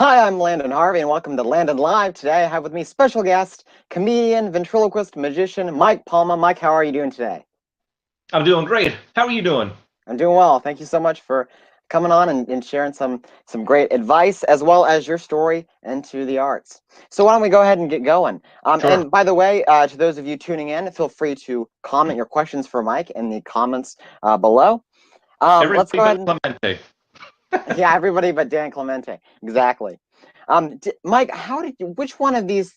Hi, I'm Landon Harvey, and welcome to Landon Live. Today I have with me special guest, comedian, ventriloquist, magician, Mike Palma. Mike, how are you doing today? I'm doing great. How are you doing? I'm doing well. Thank you so much for coming on and sharing some great advice as well as your story into the arts. So why don't we go ahead and get going? Sure. And by the way, to those of you tuning in, feel free to comment your questions for Mike in the comments below. Let's Everybody go but ahead and Clemente. yeah, everybody but Dan Clemente. Exactly. Mike, how did you? Which one of these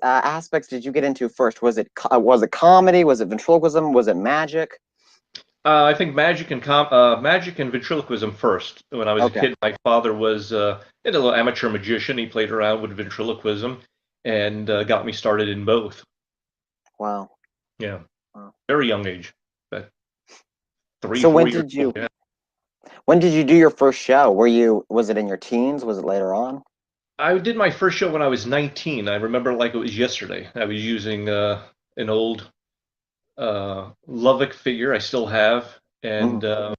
aspects did you get into first? Was it comedy? Was it ventriloquism? Was it magic? I think magic and ventriloquism first. When I was a Okay. kid, my father was a little amateur magician. He played around with ventriloquism and got me started in both. Wow. Yeah, Wow. very young age, but three, So 4 years old. Yeah. when did you do your first show? Was it in your teens? Was it later on? I did my first show when I was 19. I remember like it was yesterday. I was using an old Lubbock figure I still have, Mhm. and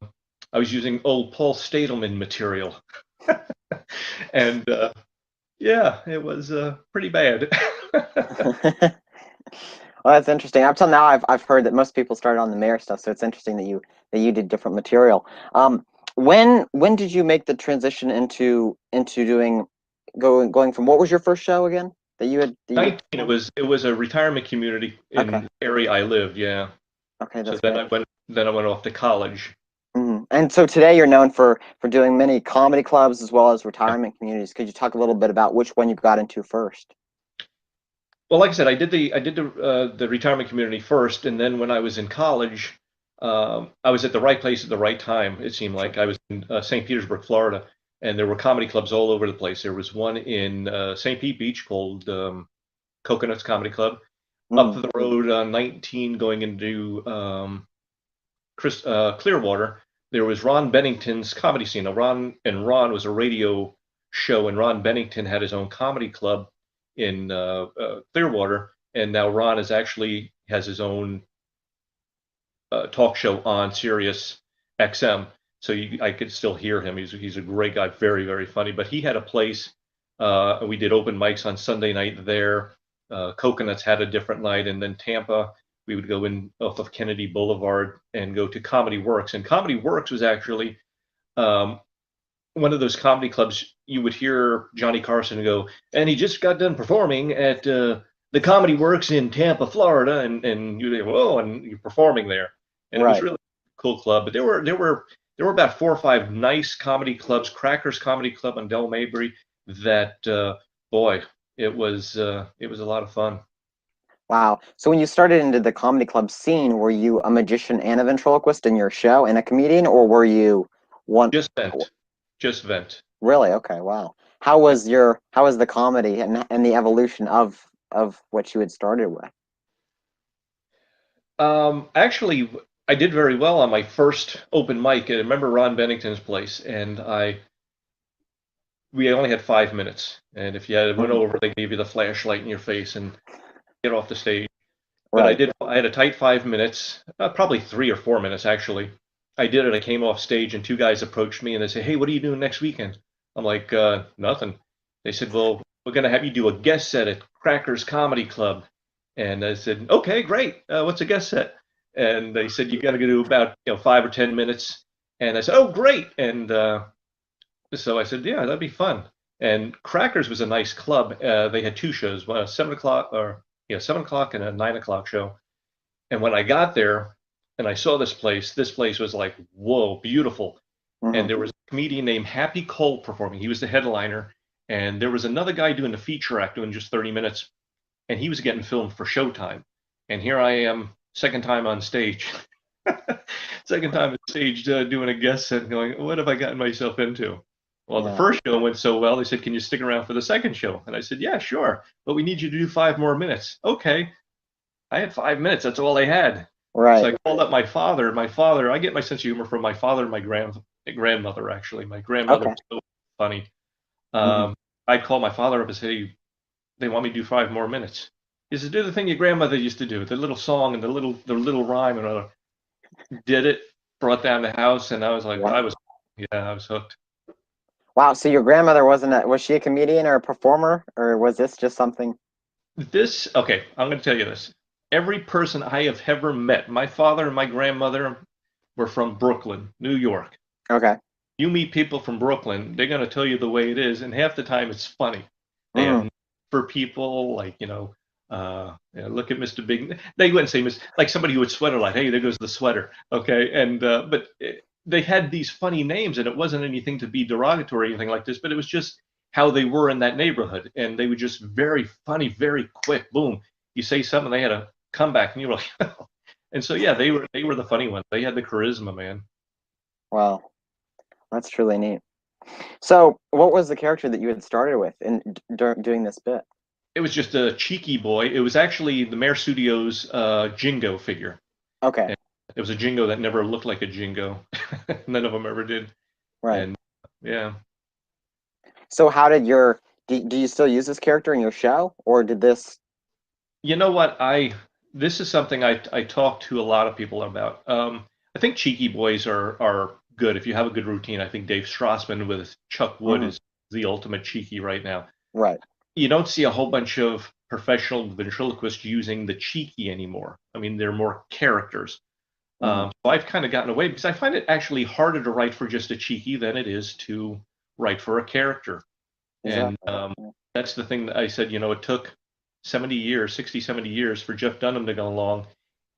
I was using old Paul Stadelman material. And yeah, it was pretty bad. Well, that's interesting. Up till now, I've heard that most people started on the mayor stuff, so it's interesting that you did different material. When did you make the transition into doing going from what was your first show again that you had 19. It performed? was a retirement community Okay, in the area I lived. Yeah. okay, So that's great. then I went off to college. And so today you're known for doing many comedy clubs as well as retirement communities. Could you talk a little bit about which one you got into first? Well, like I said, I did the retirement community first, and then when I was in college, I was at the right place at the right time. It seemed Sure. like I was in St. Petersburg, Florida, and there were comedy clubs all over the place. There was one in St. Pete Beach called Coconuts Comedy Club. Up Mm, the road on 19 going into Clearwater, there was Ron Bennington's comedy scene. Now, Ron was a radio show, and Ron Bennington had his own comedy club in Clearwater, and now Ron is actually has his own talk show on Sirius XM. So I could still hear him. He's a great guy, very very funny. But he had a place. We did open mics on Sunday night there. Coconuts had a different night, and then Tampa we would go in off of Kennedy Boulevard and go to Comedy Works. And Comedy Works was actually um, one of those comedy clubs you would hear Johnny Carson go, and he just got done performing at the Comedy Works in Tampa, Florida, and you go, whoa, and you're performing there, and it was right. really a cool club. But there were about 4 or 5 nice comedy clubs, Crackers Comedy Club on Del Mabry, that boy, it was a lot of fun. Wow. So when you started into the comedy club scene, were you a magician and a ventriloquist in your show and a comedian, or were you one? Just vent, just vent. Really? Okay. Wow. How was the comedy and the evolution of what you had started with? Actually, I did very well on my first open mic. I remember Ron Bennington's place, and I we only had 5 minutes. And if you had went Mhm. over, they gave you the flashlight in your face and get off the stage. But Right. I had a tight 5 minutes, probably 3 or 4 minutes actually. I did it. I came off stage, and two guys approached me and they said, "Hey, what are you doing next weekend?" I'm like, "Nothing." They said, "Well, we're gonna have you do a guest set at Crackers Comedy Club." And I said, "Okay, great. What's a guest set?" And they said, "You got to do about 5 or 10 minutes." And I said, "Oh, great!" And so I said, "Yeah, that'd be fun." And Crackers was a nice club. They had two shows, one at 7 o'clock, or yeah, 7 o'clock and a 9 o'clock show. And when I got there and I saw this place was like, whoa, beautiful. And Hmm. there was a comedian named Happy Cole performing. He was the headliner. And there was another guy doing the feature act, doing just 30 minutes. And he was getting filmed for Showtime. And here I am, second time on stage. Second time on stage doing a guest set, going, what have I gotten myself into? Well, the Yeah. first show went so well, they said, "Can you stick around for the second show?" And I said, "Yeah, sure. But we need you to do 5 more minutes." Okay. I had 5 minutes. That's all they had. So Right. I called up my father. My father, I get my sense of humor from my father and my grandmother, actually. My grandmother Okay. was so funny. Hmm. Um, I called my father up and said, "Hey, they want me to do 5 more minutes." He said, "Do the thing your grandmother used to do, the little song and the little rhyme and all." Did it, brought down the house, and I was like, Wow. yeah, I was hooked. Wow, so your grandmother was she a comedian or a performer, or was this just something? Okay, I'm going to tell you this. Every person I have ever met, my father and my grandmother were from Brooklyn, New York. Okay. You meet people from Brooklyn, they're going to tell you the way it is, and half the time it's funny. They have Mm, names for people like, look at Mr. Big. They wouldn't say Mr. Like somebody who would sweater like, hey, there goes the sweater. Okay. They had these funny names, and it wasn't anything to be derogatory or anything like this, but it was just how they were in that neighborhood. And they were just very funny, very quick. Boom. You say something, they had a comeback, and you were like, and so, yeah, they were the funny ones. They had the charisma, man. wow, that's truly neat. So, what was the character that you had started with in doing this bit? It was just a cheeky boy. It was actually the Mayor Studios Jingo figure. Okay, And it was a Jingo that never looked like a Jingo. None of them ever did. right. And yeah, So, how did do you still use this character in your show, or did this? you know what? This is something I talk to a lot of people about. I think cheeky boys are good if you have a good routine. I think Dave Strassman with Chuck Wood Mhm, is the ultimate cheeky right now. right. You don't see a whole bunch of professional ventriloquists using the cheeky anymore. I mean, they're more characters. Hmm. So I've kind of gotten away because I find it actually harder to write for just a cheeky than it is to write for a character. And Exactly. Yeah. that's the thing that I said, it took 70 years, 60, 70 years for Jeff Dunham to go along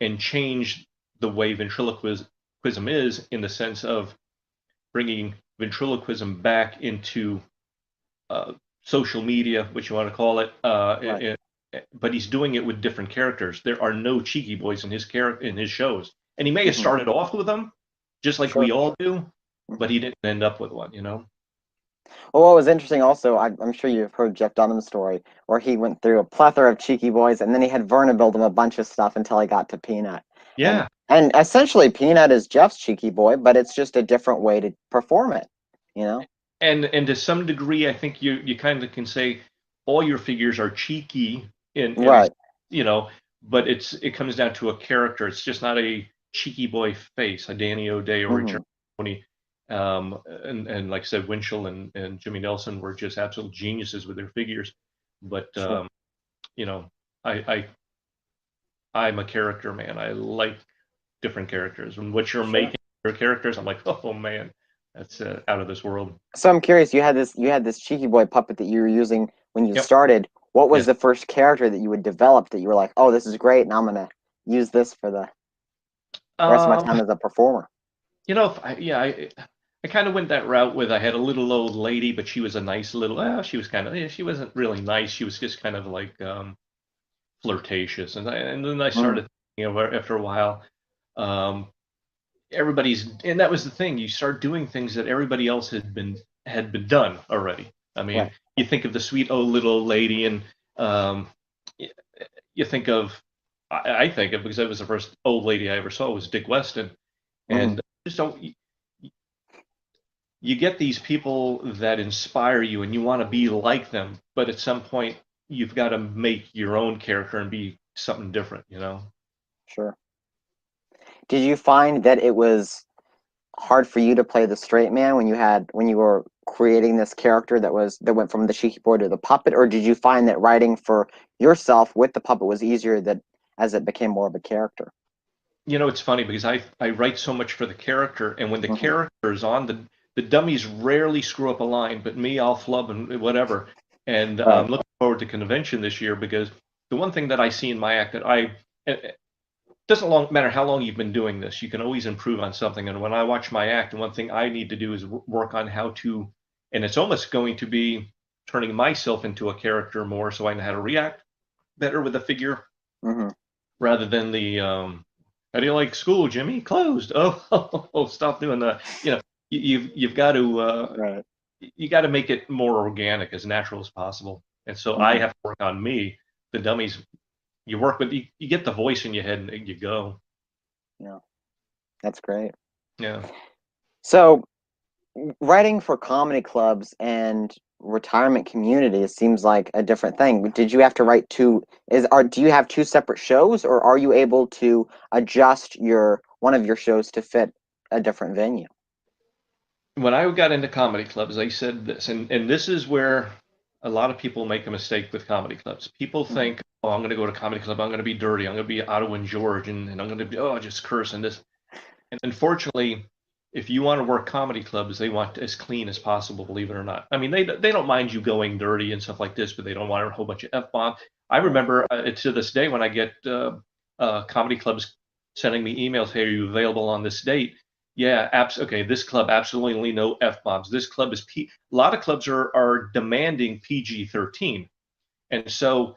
and change the way ventriloquism is in the sense of bringing ventriloquism back into uh, social media, which you want to call it. Right. But he's doing it with different characters. There are no cheeky boys in his shows, and he may have Hmm. started off with them, just like Sure. we all do, but Hmm. he didn't end up with one. Well, what was interesting also, I'm sure you've heard Jeff Dunham's story, where he went through a plethora of cheeky boys, and then he had Verna build him a bunch of stuff until he got to Peanut, and Yeah, and essentially Peanut is Jeff's cheeky boy, but it's just a different way to perform it, you know? and to some degree, I think you kind of can say all your figures are cheeky in Right. you know, but it comes down to a character. It's just not a cheeky boy face, a Danny O'Day or a Hmm. Jeremy. And like I said, Winchell and Jimmy Nelson were just absolute geniuses with their figures. But Sure. you know, I I'm a character man. I like different characters, and what you're Sure. making your characters, I'm like, oh man, that's out of this world. So I'm curious, you had this cheeky boy puppet that you were using when you Yep. started. What was Yes. the first character that you would develop that you were like, oh, this is great, and I'm gonna use this for the rest of my Um, time as a performer? I kind of went that route with I had a little old lady, but she was a nice little. Well, she was kind of. She wasn't really nice. She was just kind of like flirtatious, and then I Mm, started, after a while, um, and that was the thing. You start doing things that everybody else had been done already. I mean, right. you think of the sweet old little lady, and um, y- you think of. I think of because that was the first old lady I ever saw was Dick Weston, Hmm. and just don't you get these people that inspire you and you want to be like them, but at some point you've got to make your own character and be something different. Sure. Did you find that it was hard for you to play the straight man when you were creating this character that went from the cheeky boy to the puppet, or did you find that writing for yourself with the puppet was easier that as it became more of a character? It's funny because I write so much for the character, and when the Hmm. character is on, the dummies rarely screw up a line, but me, I'll flub and whatever. And Right. I'm looking forward to convention this year because the one thing that I see in my act that it doesn't matter how long you've been doing this, you can always improve on something. And when I watch my act, and one thing I need to do is work on how to, and it's almost going to be turning myself into a character more so I know how to react better with the figure Hmm. rather than how do you like school, Jimmy? Closed. Oh, stop doing that. You've got to Right. make it more organic, as natural as possible. And so I Hmm. have to work on me. The dummies, you work with, you get the voice in your head and you go. Yeah, that's great. Yeah. So writing for comedy clubs and retirement communities seems like a different thing. Did you have to write do you have two separate shows, or are you able to adjust your one of your shows to fit a different venue? when I got into comedy clubs, they said this, and this is where a lot of people make a mistake with comedy clubs. People Mm-hmm. think, oh, I'm going to go to a comedy club, I'm going to be dirty, I'm going to be Ottawa and George, and I'm going to be, oh, just curse and this. And unfortunately, if you want to work comedy clubs, they want as clean as possible, believe it or not. I mean, they don't mind you going dirty and stuff like this, but they don't want a whole bunch of F-bombs. I Right. remember to this day when I get comedy clubs sending me emails, hey, are you available on this date? Yeah, okay, this club absolutely no F-bombs. This club is a lot of clubs are demanding PG-13. And so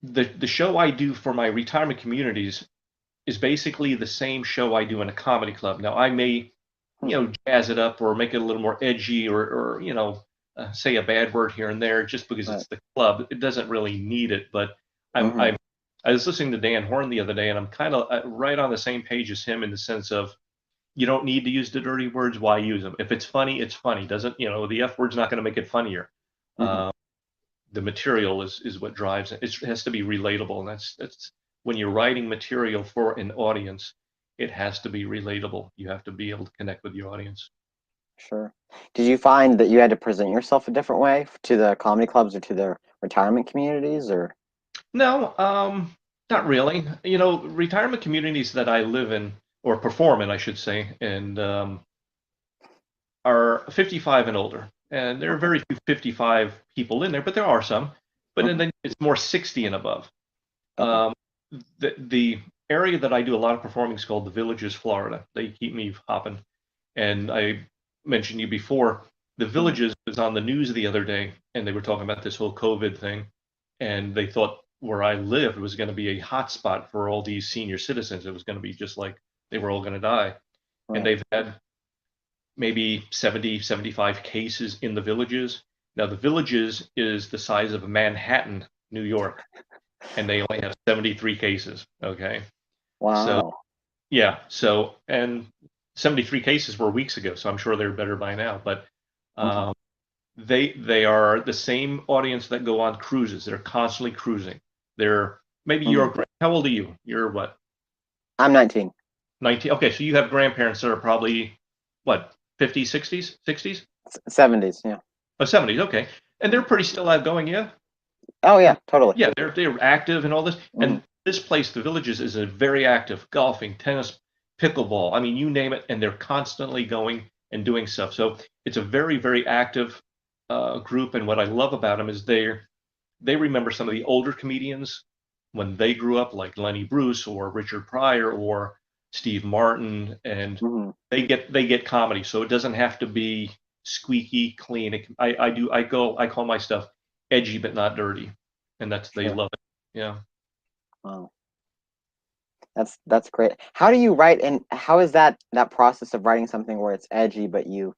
the show I do for my retirement communities is basically the same show I do in a comedy club. Now I may, Hmm. jazz it up or make it a little more edgy or say a bad word here and there just because Right. it's the club. It doesn't really need it, but I'm Mm-hmm. I'm I was listening to Dan Horn the other day, and I'm kind of right on the same page as him in the sense of you don't need to use the dirty words. Why use them? If it's funny, it's funny. Doesn't the F word's not going to make it funnier. Mm-hmm. Uh, the material is what drives it. It has to be relatable, and that's when you're writing material for an audience, it has to be relatable. You have to be able to connect with your audience. Sure. Did you find that you had to present yourself a different way to the comedy clubs or to the retirement communities, or? No, not really. Retirement communities that I live in or perform in, I should say, and are 55 and older. And there are Okay. very few 55 people in there, but there are some. But Mm-hmm. then it's more 60 and above. Okay. Um, the area that I do a lot of performing is called the Villages, Florida. They keep me hopping. And I mentioned you before, the Mm-hmm. Villages was on the news the other day, and they were talking about this whole COVID thing, and they thought where I lived was going to be a hot spot for all these senior citizens. It was going to be just like they were all going to die. And Right. they've had maybe 70, 75 cases in the Villages. Now, the Villages is the size of Manhattan, New York, and they only have 73 cases. Okay. So, Wow. yeah. So, and 73 cases were weeks ago, so I'm sure they're better by now. But Mm-hmm. um, they are the same audience that go on cruises. They're constantly cruising. They're maybe Mm-hmm. how old are you? You're what? I'm 19. 19. Okay, so you have grandparents that are probably what, 50s, 60s, 60s? 70s. Yeah. Oh, 70s. Okay. And they're Mhm. pretty still outgoing, yeah? Oh yeah, totally. Yeah, they're active and all this. Mm-hmm. And this place, the Villages, is a very active golfing, tennis, pickleball. I mean, you name it, and they're constantly going and doing stuff. So it's a very, very active group. And what I love about them is they remember some of the older comedians when they grew up, like Lenny Bruce or Richard Pryor or Steve Martin, and Mm-hmm. they get comedy. So it doesn't have to be squeaky clean. I call my stuff edgy but not dirty, and they Sure. love it. Yeah. Wow. That's great. How do you write, and how is that process of writing something where it's edgy but you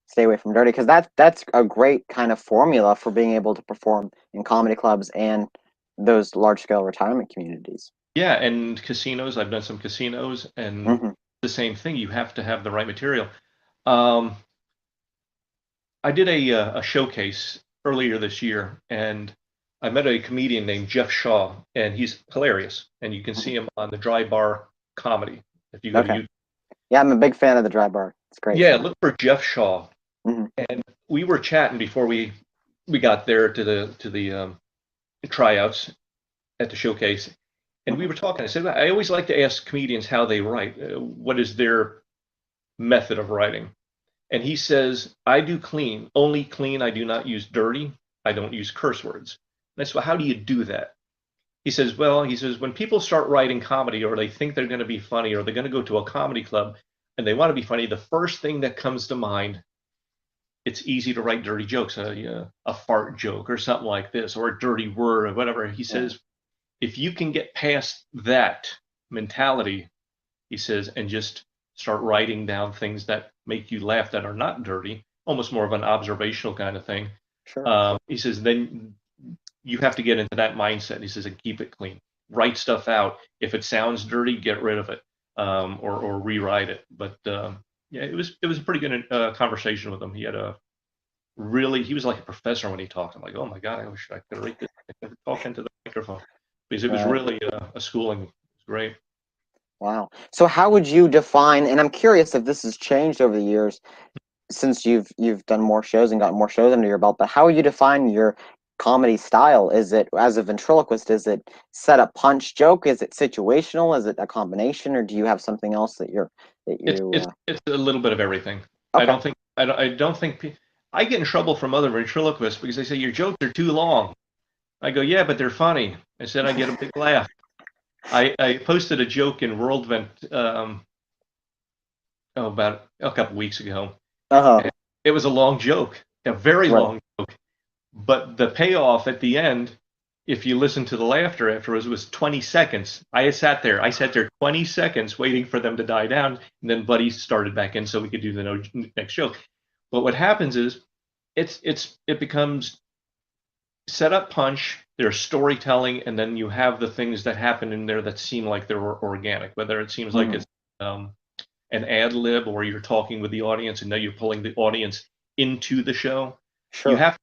stay away from dirty? Because that's a great kind of formula for being able to perform in comedy clubs and those large scale retirement communities. Yeah, and casinos. I've done some casinos, and Mm-hmm. the same thing. You have to have the right material. Um, I did a showcase earlier this year, and I met a comedian named Jeff Shaw, and he's hilarious. And you can Mm-hmm. see him on the Dry Bar Comedy if you go to Okay. YouTube. Yeah, I'm a big fan of the Dry Bar. It's a great Yeah, show. look for Jeff Shaw. Mm-hmm. And we were chatting before we got there to the tryouts at the showcase, and we Mm-hmm. were talking. I said I always like to ask comedians how they write. What is their method of writing? And he says, I do clean, only clean. I do not use dirty. I don't use curse words. And I said, well, how do you do that? He says, when people start writing comedy or they think they're going to be funny or they're going to go to a comedy club and they want to be funny, the first thing that comes to mind, it's easy to write dirty jokes, a fart joke or something like this, or a dirty word or whatever. He Right. says, if you can get past that mentality, he says, and just start writing down things that make you laugh that are not dirty, almost more of an observational kind of thing. Sure. He says, then you have to get into that mindset. He says, and keep it clean. Write stuff out. If it sounds dirty, get rid of it, or rewrite it. But yeah, it was a pretty good conversation with him. He was like a professor when he talked. I'm like, oh my god, I wish I could read this. I could talk into the microphone because it was Right. really a schooling. It was great. Wow. So how would you define, and I'm curious if this has changed over the years, since you've done more shows and gotten more shows under your belt, but how would you define your comedy style? Is it, as a ventriloquist, is it set up punch joke? Is it situational? Is it a combination, or do you have something else that you're that It's you it's it's a little bit of everything. I okay. don't think I don't think I get in trouble from other ventriloquists because they say your jokes are too long. I go, yeah, but they're funny. I said I get a big laugh. I posted a joke in World Vent about a couple weeks ago. Uh-huh. And it was a long joke, a very Right. long joke, but the payoff at the end, if you listen to the laughter afterwards, was 20 seconds. I sat there 20 seconds waiting for them to die down, and then Buddy started back in so we could do the next joke. But what happens is it becomes set up punch, there's storytelling, and then you have the things that happen in there that seem like they're organic, whether it seems like Mhm. it's um, an ad lib or you're talking with the audience and now you're pulling the audience into the show. Sure. You have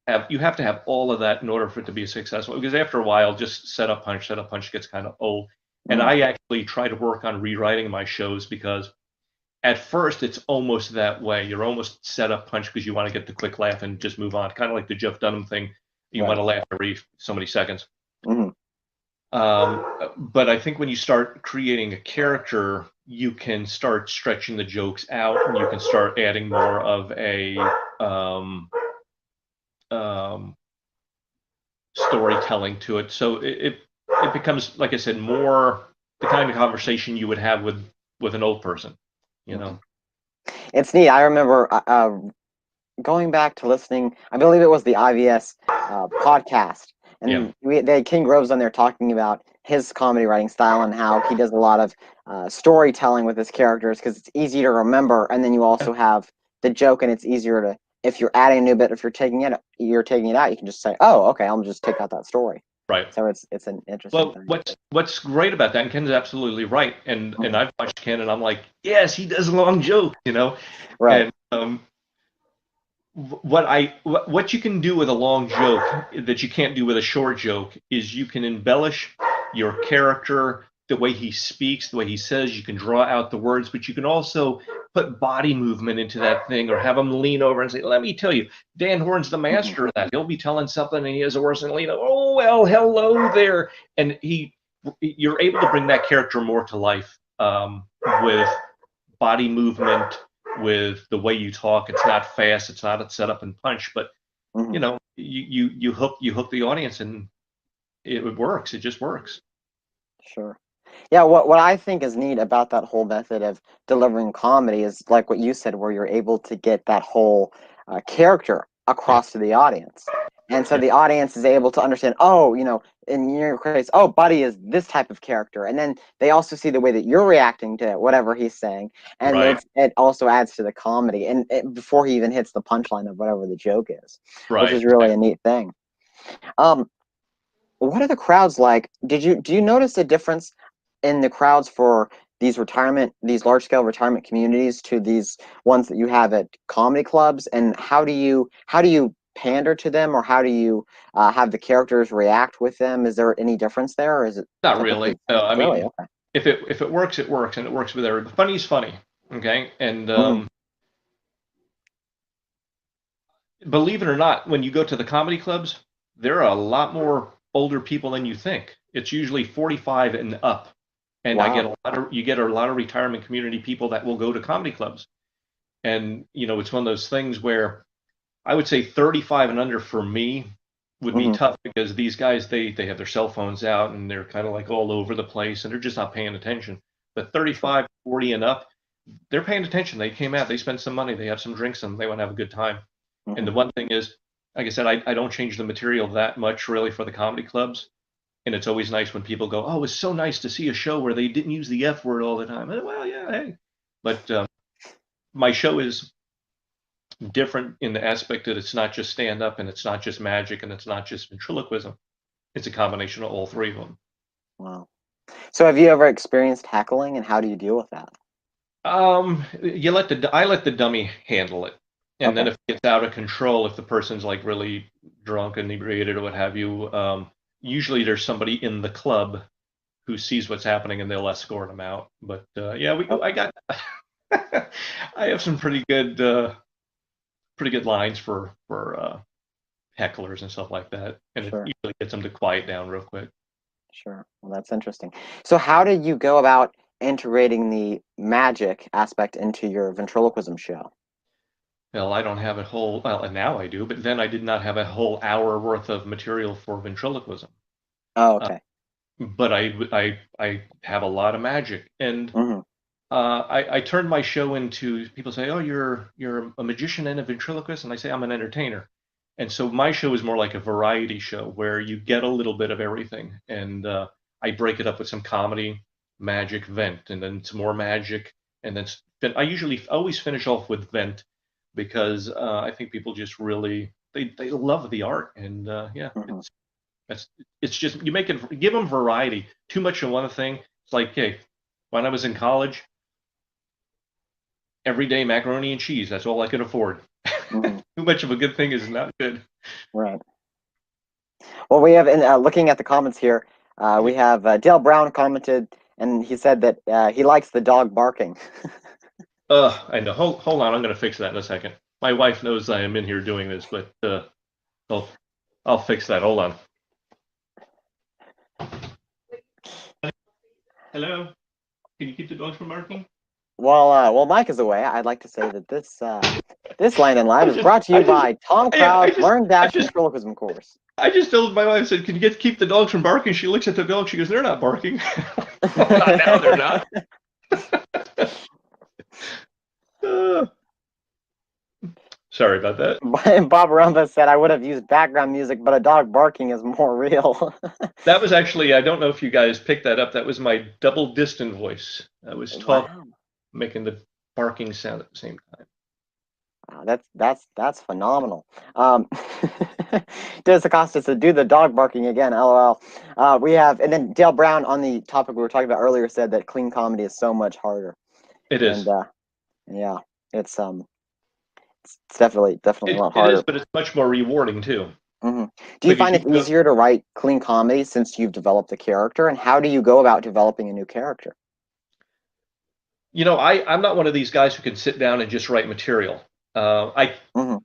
to have all of that in order for it to be successful. Because after a while, just set up punch gets kind of old. And Mhm. I actually try to work on rewriting my shows because at first it's almost that way. You're almost set up punch because you want to get the quick laugh and just move on, kind of like the Jeff Dunham thing. You want Right. to laugh every so many seconds. Mhm. But I think when you start creating a character, you can start stretching the jokes out, and you can start adding more of a um, um, storytelling to it. So it becomes, like I said, more the kind of conversation you would have with an old person. You Mhm. know. It's neat. I remember going back to listening, I believe it was the IVS podcast, Yeah. and they had King Groves on there talking about his comedy writing style and how he does a lot of storytelling with his characters because it's easy to remember, and then you also have the joke, and it's easier to, if you're adding a new bit, if you're taking it out, you can just say, oh, okay, I'll just take out that story. Right. So it's an interesting Well, thing. what's great about that, and Ken's absolutely right, and Mhm. I've watched Ken, and I'm like, yes, he does long jokes, you know, Right. and what you can do with a long joke that you can't do with a short joke is you can embellish your character, the way he speaks, the way he says. You can draw out the words, but you can also put body movement into that thing, or have him lean over and say, "Let me tell you, Dan Horn's the Hmm. master of that. He'll be telling something, and he has a worse than lean over. Oh well, hello there." And you're able to bring that character more to life with body movement, with the way you talk. It's not fast. It's not a set up and punch, but Hmm. you hook the audience, and it works. It just works. Sure. Yeah, what I think is neat about that whole method of delivering comedy is like what you said, where you're able to get that whole character Yeah, across to the audience. And so yeah, the audience is able to understand, oh, in your case, oh, Buddy is this type of character. And then they also see the way that you're reacting to whatever he's saying. And right, it also adds to the comedy and before he even hits the punchline of whatever the joke is, which right. is really a neat thing. Um, what are the crowds like? Do you notice a difference in the crowds for these large scale retirement communities to these ones that you have at comedy clubs? And how do you pander to them, or how do you have the characters react with them? Is there any difference there, or is it Not typically really. the same? I Really? mean, Okay. if it works, it works, and it works with everybody. Funny is funny. Okay, and Hmm. believe it or not, when you go to the comedy clubs, there are a lot more older people than you think. It's usually 45 and up, and Wow. you get a lot of retirement community people that will go to comedy clubs. And it's one of those things where I would say 35 and under for me would be Hmm. tough because these guys they have their cell phones out and they're kind of like all over the place and they're just not paying attention. But Sure. 35, 40 and up, they're paying attention. They came out, they spent some money, they have some drinks, and they want to have a good time. And Hmm. the one thing is, like I said, I don't change the material that much really for the comedy clubs. And it's always nice when people go, "Oh, it's so nice to see a show where they didn't use the F word all the time." Well, yeah, hey. But my show is different in the aspect that it's not just stand up and it's not just magic and it's not just ventriloquism. It's a combination of all three of them. Wow. So have you ever experienced heckling, and how do you deal with that? I let the dummy handle it, and then Okay. if it gets out of control, if the person's like really drunk, inebriated, or what have you, usually there's somebody in the club who sees what's happening and they'll escort them out. But yeah, I Okay. got I have some pretty good pretty good lines for hecklers and stuff like that, and it Sure. usually gets them to quiet down real quick. Sure. Well, that's interesting. So, how did you go about integrating the magic aspect into your ventriloquism show? Well, I don't have a whole, well, and now I do, but then I did not have a whole hour worth of material for ventriloquism. Oh, Uh, okay. but I have a lot of magic, and Hmm. I turned my show into, people say, oh, you're a magician and a ventriloquist, and I say I'm an entertainer. And so my show is more like a variety show where you get a little bit of everything, and I break it up with some comedy, magic, vent, and then some more magic, and then I usually always finish off with vent because I think people just really they love the art, and yeah, Hmm. it's it's just you make it give them variety. Too much of one thing. It's like, hey, when I was in college, everyday macaroni and cheese. That's all I could afford. Hmm. Too much of a good thing is not good. Right. Well, we have, in looking at the comments here, we have Dale Brown commented, and he said that he likes the dog barking. I know. Hold on. I'm going to fix that in a second. My wife knows I am in here doing this, but I'll, I'll fix that. Hold on. Hello? Can you keep the dogs from barking? While Mike is away, I'd like to say that this Land and I Live is just, brought to I you just, by Tom yeah, Crowd's Learn Dash Ventriloquism course. I just told my wife, I said, can you keep the dogs from barking? She looks at the dog. She goes, they're not barking. Oh, not now. They're not. Uh, sorry about that. Bob Rumba said I would have used background music, but a dog barking is more real. That was actually, I don't know if you guys picked that up. That was my double distant voice. I was talking, Wow. making the barking sound at the same time. Wow, that's phenomenal. Um, Des Acosta said, "Do the dog barking again." LOL. We have, and then Dale Brown on the topic we were talking about earlier said that clean comedy is so much harder, It and is. yeah, it's it's definitely a lot It is, harder. but it's much more rewarding too. Hmm. Do you Because find you it go, easier to write clean comedy since you've developed the character, and how do you go about developing a new character? I'm not one of these guys who can sit down and just write material. Uh, I, Hmm.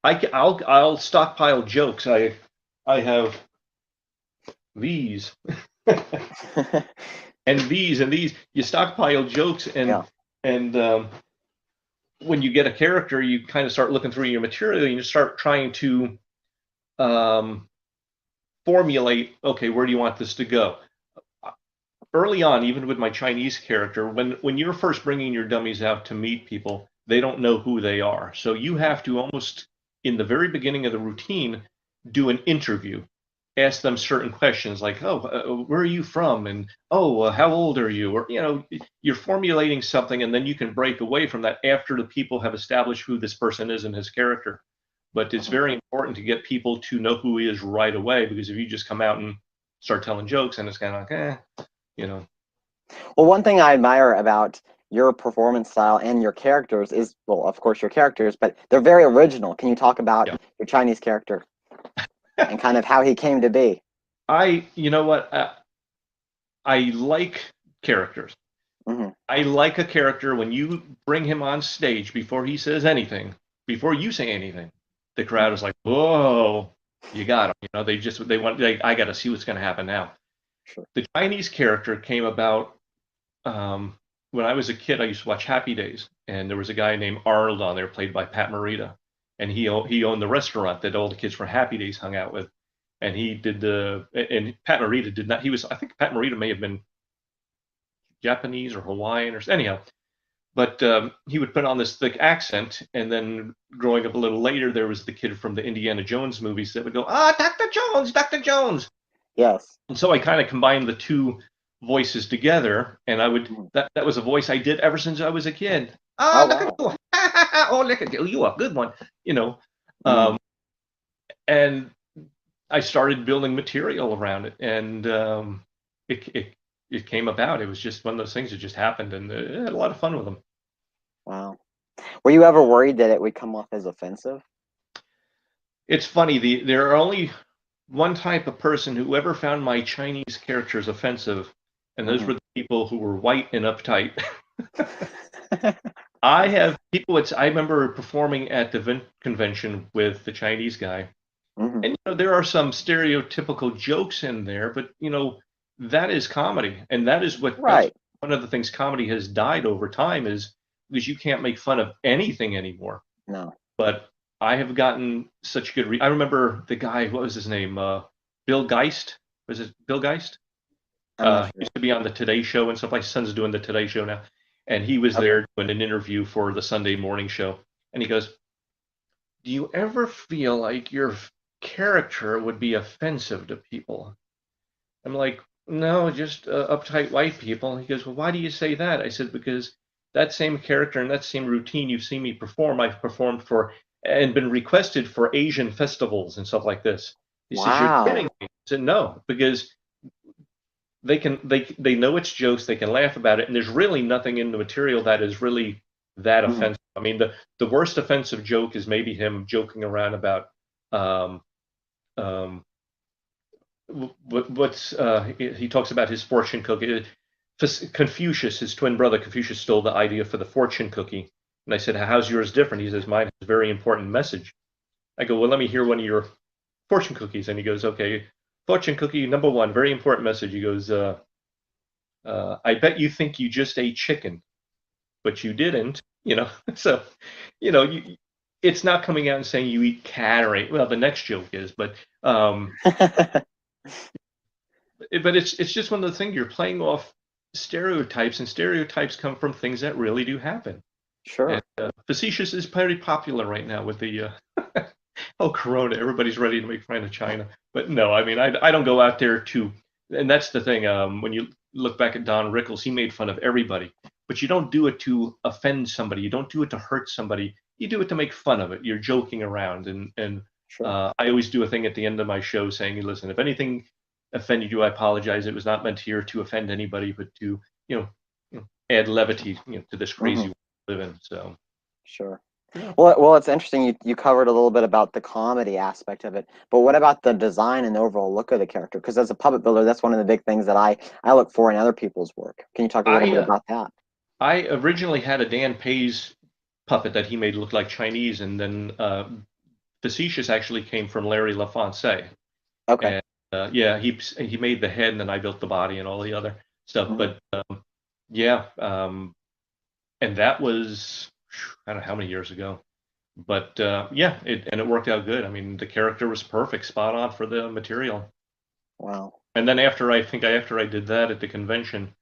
I'll stockpile jokes. I have these and these and these. You stockpile jokes, Yeah. and when you get a character, you kind of start looking through your material and you start trying to um, formulate. Okay, where do you want this to go? Early on, even with my Chinese character, when you're first bringing your dummies out to meet people, they don't know who they are. So you have to almost, in the very beginning of the routine, do an interview, ask them certain questions like, "Oh, where are you from?" and "Oh, how old are you?" Or you're formulating something, and then you can break away from that after the people have established who this person is and his character. But it's Mhm. very important to get people to know who he is right away, because if you just come out and start telling jokes, and it's kind of like, you know. Well, one thing I admire about your performance style and your characters is, well, of course, your characters, but they're very original. Can you talk about Yeah. your Chinese character and kind of how he came to be? You know what? I like characters. Hmm. I like a character when you bring him on stage before he says anything, before you say anything, the crowd Hmm. is like, "Whoa, you got him!" I got to see what's going to happen now. Sure. The Chinese character came about um, when I was a kid. I used to watch Happy Days, and there was a guy named Arnold on there, played by Pat Morita, and he owned the restaurant that all the kids from Happy Days hung out with, and he did and Pat Morita did not. He was I think Pat Morita may have been Japanese or Hawaiian or anyhow, but he would put on this thick accent, and then growing up a little later, there was the kid from the Indiana Jones movies that would go, "Ah, Dr. Jones, Dr. Jones," Yes. and so I kind of combined the two voices together, and Mhm. that was a voice I did ever since I was a kid. Oh, Ah, look at wow. you! Oh, look at you! You are a good one, you know. Hmm. Um, and I started building material around it, and it, it it came about. It was just one of those things that just happened, and I had a lot of fun with them. Wow. Were you ever worried that it would come off as offensive? It's funny. There are only one type of person who ever found my Chinese characters offensive, and those Hmm. were the people who were white and uptight. I have people. I remember performing at the convention with the Chinese guy, Hmm. and there are some stereotypical jokes in there, but that is comedy, and that's Right. one of the things comedy has died over time is because you can't make fun of anything anymore. No, But I have gotten such good. I remember the guy. What was his name? Bill Geist. Was it Bill Geist? I'm not He sure. used to be on the Today Show and stuff. My son's doing the Today Show now, and he was Okay. there doing an interview for the Sunday morning show. And he goes, "Do you ever feel like your character would be offensive to people?" I'm like, "No, just uptight white people." He goes, "Well, why do you say that?" I said, "Because that same character and that same routine you've seen me perform, I've performed for and been requested for Asian festivals and stuff like this." He says, "You're kidding Wow. me." I said, "No, because they know it's jokes, they can laugh about it, and there's really nothing in the material that is really that Hmm. offensive. I mean, the worst offensive joke is maybe him joking around about um, um, what's he talks about his fortune cookie. Confucius, his twin brother Confucius, stole the idea for the fortune cookie, and I said, "How's yours different?" He says, "Mine has a very important message." I go, "Well, let me hear one of your fortune cookies," and he goes, "Okay, fortune cookie number one, very important message." He goes, "I bet you think you just ate chicken, but you didn't." So you know, you, it's not coming out and saying you eat cat or well, the next joke is, but it's just one of the things you're playing off stereotypes, and stereotypes come from things that really do happen. And Sure. facetious is very popular right now with the oh, Corona. Everybody's ready to make fun of China, but no, I mean, I don't go out there to, and that's the thing. When you look back at Don Rickles, he made fun of everybody, but you don't do it to offend somebody. You don't do it to hurt somebody. You do it to make fun of it. You're joking around, and Sure. I always do a thing at the end of my show saying, "Listen, if anything offended you, I apologize. It was not meant here to offend anybody, but to add levity to this crazy Hmm. world we live in." So Sure. yeah. Well, it's interesting. You covered a little bit about the comedy aspect of it, but what about the design and the overall look of the character? Because as a puppet builder, that's one of the big things that I look for in other people's work. Can you talk a little I bit about that? I originally had a Dan Pays puppet that he made look like Chinese, and then Facetious actually came from Larry LaFonce, Okay. and yeah, he made the head, and then I built the body and all the other stuff. Hmm. But yeah, and that was I don't know how many years ago, but yeah, it worked out good. I mean, the character was perfect, spot on for the material. Wow. And then after I did that at the convention,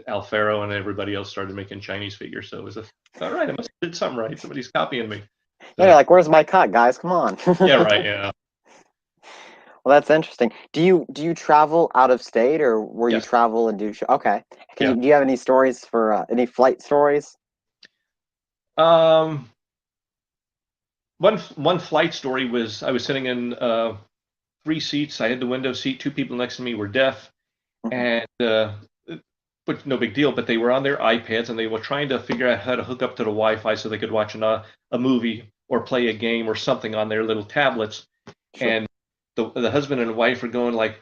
Alfaro and everybody else started making Chinese figures. So it was all right. I must have did something right. Somebody's copying me. Yeah, So like where's my cut, guys? Come on. yeah, right. Yeah. Well, that's interesting. Do you travel out of state, or where you Yes. travel and do show? Okay. Can Yeah. you do you have any stories for any flight stories? Um, one flight story was I was sitting in three seats. I had the window seat. Two people next to me were deaf, Hmm. and but no big deal. But they were on their iPads and they were trying to figure out how to hook up to the Wi-Fi so they could watch a movie or play a game or something on their little tablets. Sure. And the husband and wife are going like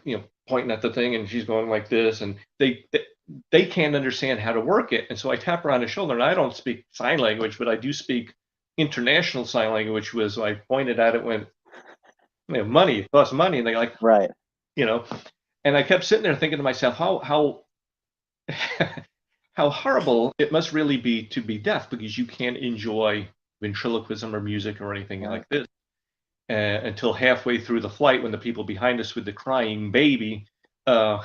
pointing at the thing, and she's going like this, and they can't understand how to work it. And so I tap her on the shoulder, and I don't speak sign language, but I do speak international sign language. Was I pointed at it, went money, it costs money, and they like Right. you know, and I kept sitting there thinking to myself, how how horrible it must really be to be deaf because you can't enjoy ventriloquism or music or anything Right. like this until halfway through the flight when the people behind us with the crying baby uh,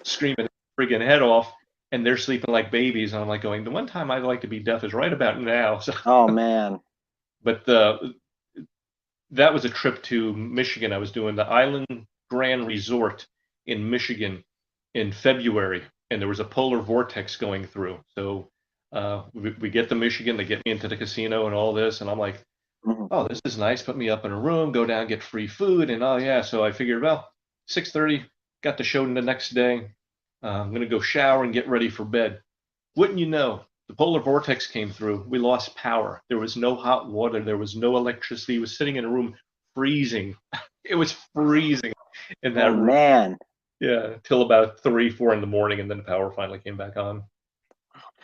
screaming friggin' head off, and they're sleeping like babies. And I'm like going, the one time I'd like to be deaf is right about now. So, Oh man. but that was a trip to Michigan. I was doing the Island Grand Resort in Michigan in February, and there was a polar vortex going through. So we get to Michigan, they get me into the casino and all this, and I'm like, Hmm. oh, this is nice. Put me up in a room, go down, get free food, and oh yeah. So I figured, well, 6:30, got the show the next day. I'm gonna go shower and get ready for bed. Wouldn't you know, the polar vortex came through. We lost power. There was no hot water. There was no electricity. We was sitting in a room freezing. It was freezing in Oh that room. man. Yeah, till about 3, 4 in the morning, and then the power finally came back on.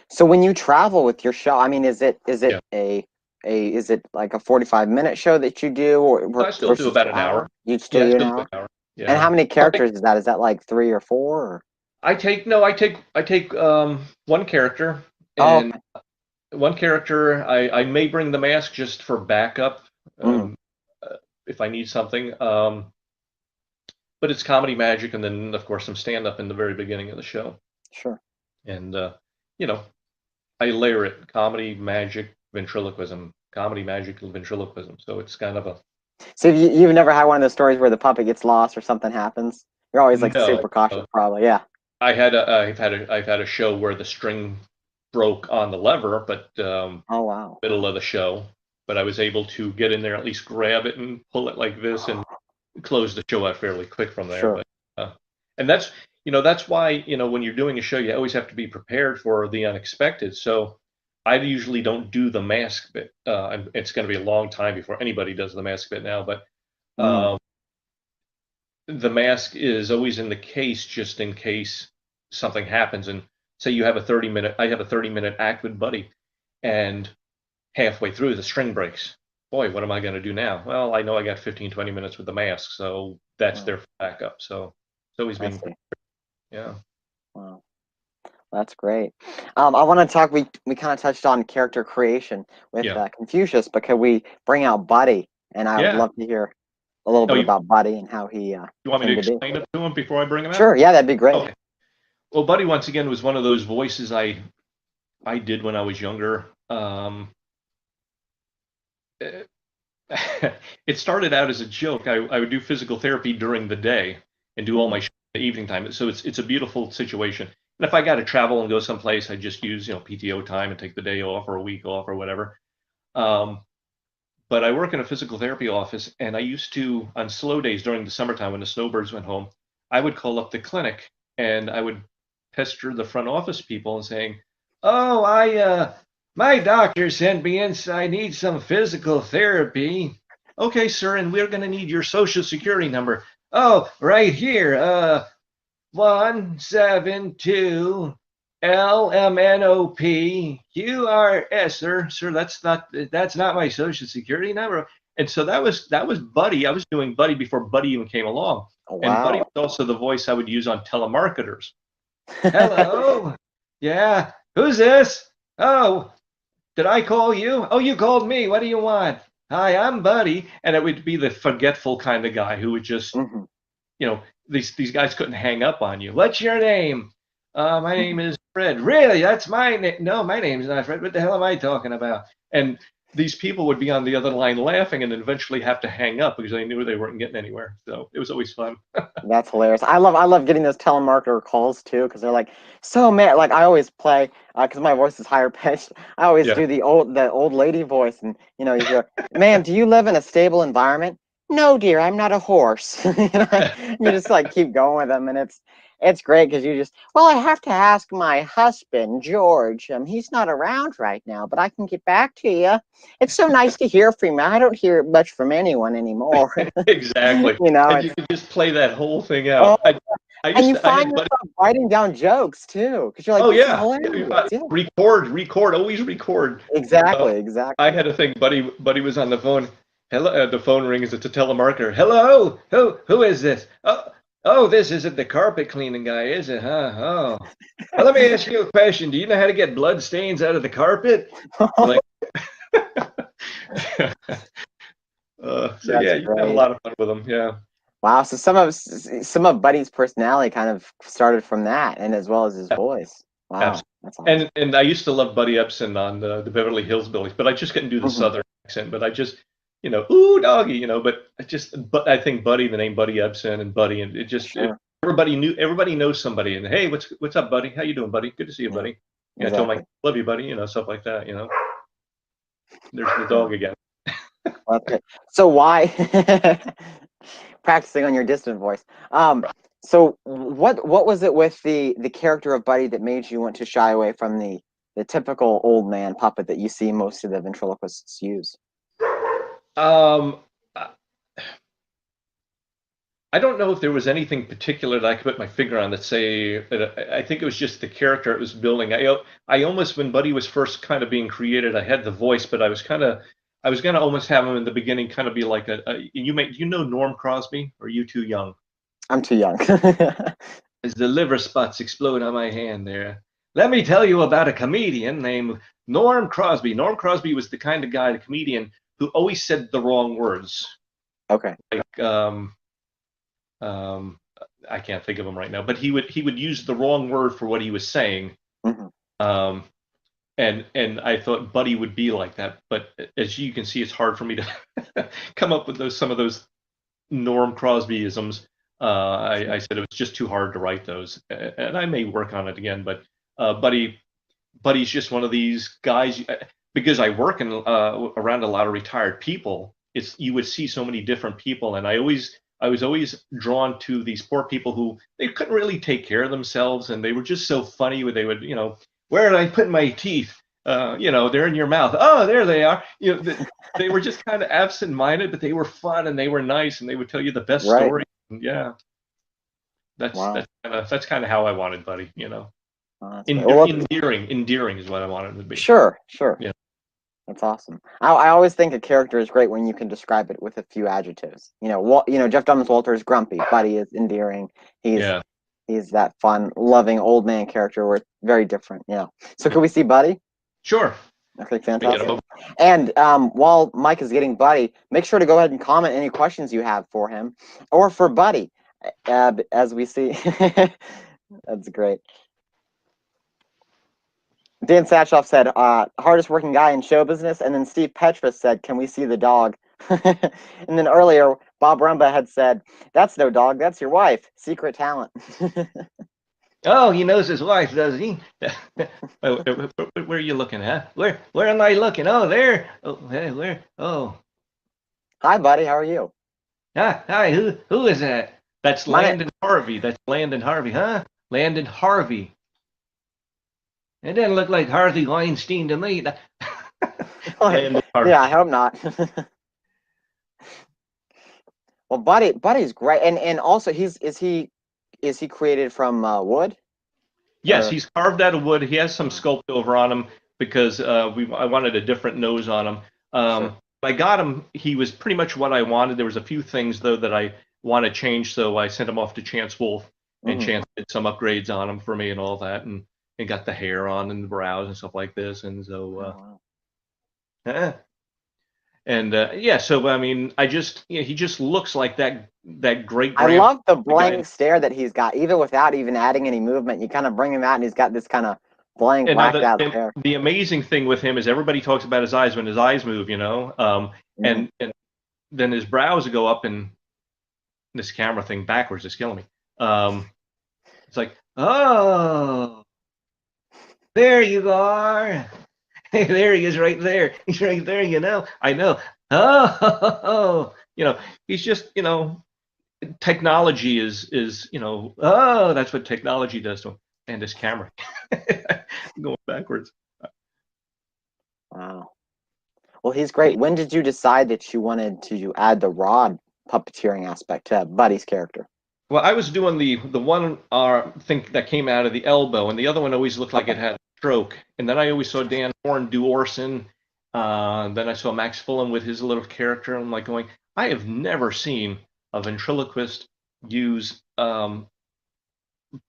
So when you travel with your show, I mean, is it Yeah, is it like a 45-minute show that you do, or I still do versus about an an hour. hour? You still Yeah, I do an still do hour? an hour. And Yeah. how many I, characters is that? Is that like three or four? Or? I take no, I take one character, Oh, and okay. one character I may bring the mask just for backup, Mm, um, if I need something. But it's comedy magic, and then of course some stand up in the very beginning of the show, sure. and you know I layer it: comedy, magic, ventriloquism, comedy, magic, ventriloquism. So it's kind of a So you've never had one of those stories where the puppet gets lost or something happens? You're always like no. super cautious, probably. Yeah. I've had a show where the string broke on the lever, but Oh, wow. middle of the show, but I was able to get in there, at least grab it and pull it like this, and close the show out fairly quick from there. Sure. But and that's that's why when you're doing a show, you always have to be prepared for the unexpected. So I usually don't do the mask bit. It's going to be a long time before anybody does the mask bit now, but Mm, um, the mask is always in the case just in case something happens. And say you have a 30-minute, I have a 30-minute act with Buddy, and halfway through the string breaks. Boy, what am I going to do now? Well, I know I got 15, 20 minutes with the mask, so that's wow. their backup. So it's always I being, see. yeah, Wow. That's great. I want to talk. We kind of touched on character creation with yeah, Confucius, but could we bring out Buddy? And I would yeah. love to hear a little Oh, bit about Buddy and how he you want me to came to be. explain it to him before I bring him out? Sure. Yeah, that'd be great. Okay. Well, Buddy, once again, was one of those voices I did when I was younger. It started out as a joke. I would do physical therapy during the day and do all Hmm. my shows in the evening time. So it's a beautiful situation. And if I got to travel and go someplace, I just use PTO time and take the day off or a week off or whatever. Um, but I work in a physical therapy office, and I used to, on slow days during the summertime when the snowbirds went home, I would call up the clinic and I would pester the front office people and saying, "Oh, my doctor sent me in, so I need some physical therapy." "Okay, sir, and we're going to need your social security number." "Oh, right here. 172 LMNOPQRS, sir. Sir, that's not my social security number. And so that was Buddy. I was doing Buddy before Buddy even came along. Oh, And Buddy wow. was also the voice I would use on telemarketers. "Hello. Yeah. Who's this? Oh, did I call you? Oh, you called me. What do you want? Hi, I'm Buddy." And it would be the forgetful kind of guy who would just Hmm. these guys couldn't hang up on you. "What's your name?" My Hmm. name is Fred." "Really? That's my name." "No, my name's not Fred. What the hell am I talking about?" And these people would be on the other line laughing and then eventually have to hang up because they knew they weren't getting anywhere. So it was always fun. That's hilarious. I love getting those telemarketer calls too because they're like so mad. Like I always play because my voice is higher pitched. I always Yeah. do the old lady voice, and you hear, "Ma'am, do you live in a stable environment?" "No, dear, I'm not a horse." You just like keep going with them, and it's great because you just, well, I have to ask my husband George. He's not around right now, but I can get back to you. It's so nice to hear from you. I don't hear much from anyone anymore. Exactly. And you It's, could just play that whole thing oh, out. I and used you to, I find had buddy. yourself writing down jokes too, because you're like, Oh this is yeah. hilarious. Yeah, Record, always record. Uh, exactly, I exactly. had a thing. Buddy was on the phone. Hello, the phone rings. It's a telemarketer. "Hello, who is this? Oh, this isn't the carpet cleaning guy, is it? Huh? Oh, well, let me ask you a question. Do you know how to get blood stains out of the carpet?" Like, so That's yeah, you can have a great. lot of fun with them. Yeah, Wow. So some of Buddy's personality kind of started from that, and as well as his voice. Wow, absolutely. that's awesome. And I used to love Buddy Ebsen on the Beverly Hills Billies, but I just couldn't do the Hmm. Southern accent. But I just, ooh doggy, but I think Buddy, the name Buddy Ebsen and Buddy, and Sure. everybody knows somebody, and hey, what's up, Buddy? How you doing, Buddy? Good to see you, Yeah. buddy. Yeah, tell Mike Exactly. love you, buddy. Stuff like that. There's the Yeah. dog again. Well, that's great. So why practicing on your distant voice? So what was it with the character of Buddy that made you want to shy away from the typical old man puppet that you see most of the ventriloquists use? Um, I don't know if there was anything particular that I could put my finger on that say that I think it was just the character it was building. I almost when Buddy was first kind of being created, I had the voice, but I was gonna almost have him in the beginning kind of be like you know Norm Crosby, or are you too young? I'm too young. As the liver spots explode on my hand there. Let me tell you about a comedian named Norm Crosby. Norm Crosby was the kind of guy, the comedian, who always said the wrong words. Okay. Like um, I can't think of him right now, but he would use the wrong word for what he was saying. Hmm. Um, and I thought Buddy would be like that, but as you can see, it's hard for me to come up with some of those Norm Crosbyisms. I said it was just too hard to write those, and I may work on it again. But Buddy's just one of these guys because I work in around a lot of retired people. It's you would see so many different people, and I was always drawn to these poor people who they couldn't really take care of themselves, and they were just so funny. They would, where did I put my teeth? They're in your mouth. Oh, there they are. They were just kind of absent-minded, but they were fun and they were nice, and they would tell you the best Right. stories. And yeah, Wow. that's kind of how I wanted Buddy. Oh, that's great. Well, Endearing is what I wanted him to be. sure, sure. Yeah. That's awesome. I always think a character is great when you can describe it with a few adjectives. Jeff Dahmer's Walter is grumpy. Buddy is endearing. He's Yeah. he's that fun, loving old man character. We're very different. So could we see Buddy? Sure. Okay, fantastic. And while Mike is getting Buddy, make sure to go ahead and comment any questions you have for him or for Buddy, as we see. That's great. Dan Satchoff said, hardest working guy in show business. And then Steve Petrus said, can we see the dog? And then earlier, Bob Rumba had said, that's no dog, that's your wife. Secret talent. Oh, he knows his wife, does he? Where are you looking at? Where am I looking? Oh, there. Oh, hey, where? Oh. Hi, buddy. How are you? Hi. Who is that? That's Landon Harvey. That's Landon Harvey, huh? Landon Harvey. It doesn't look like Harvey Weinstein to me. Yeah, I hope not. Well, Buddy's great, and also is he created from wood? Yes, he's carved out of wood. He has some sculpt over on him because I wanted a different nose on him. Sure. I got him. He was pretty much what I wanted. There was a few things though that I want to change, so I sent him off to Chance Wolf, and Chance did some upgrades on him for me and all that, and got the hair on and the brows and stuff like this, and so. So I mean, he just looks like that great. I love the blank stare that he's got, even without even adding any movement. You kind of bring him out, and he's got this kind of blank blacked out hair. The amazing thing with him is everybody talks about his eyes when his eyes move, and then his brows go up, and this camera thing backwards is killing me. It's like, oh, there you are. There he is, right there. He's right there, I know. Oh, he's just, technology is, that's what technology does to him. And his camera going backwards. Wow. Well, he's great. When did you decide that you wanted to add the rod puppeteering aspect to Buddy's character? Well, I was doing the one thing that came out of the elbow, and the other one always looked like it had a stroke. And then I always saw Dan Horn do Orson. Then I saw Max Fulham with his little character. And I'm like going, I have never seen a ventriloquist use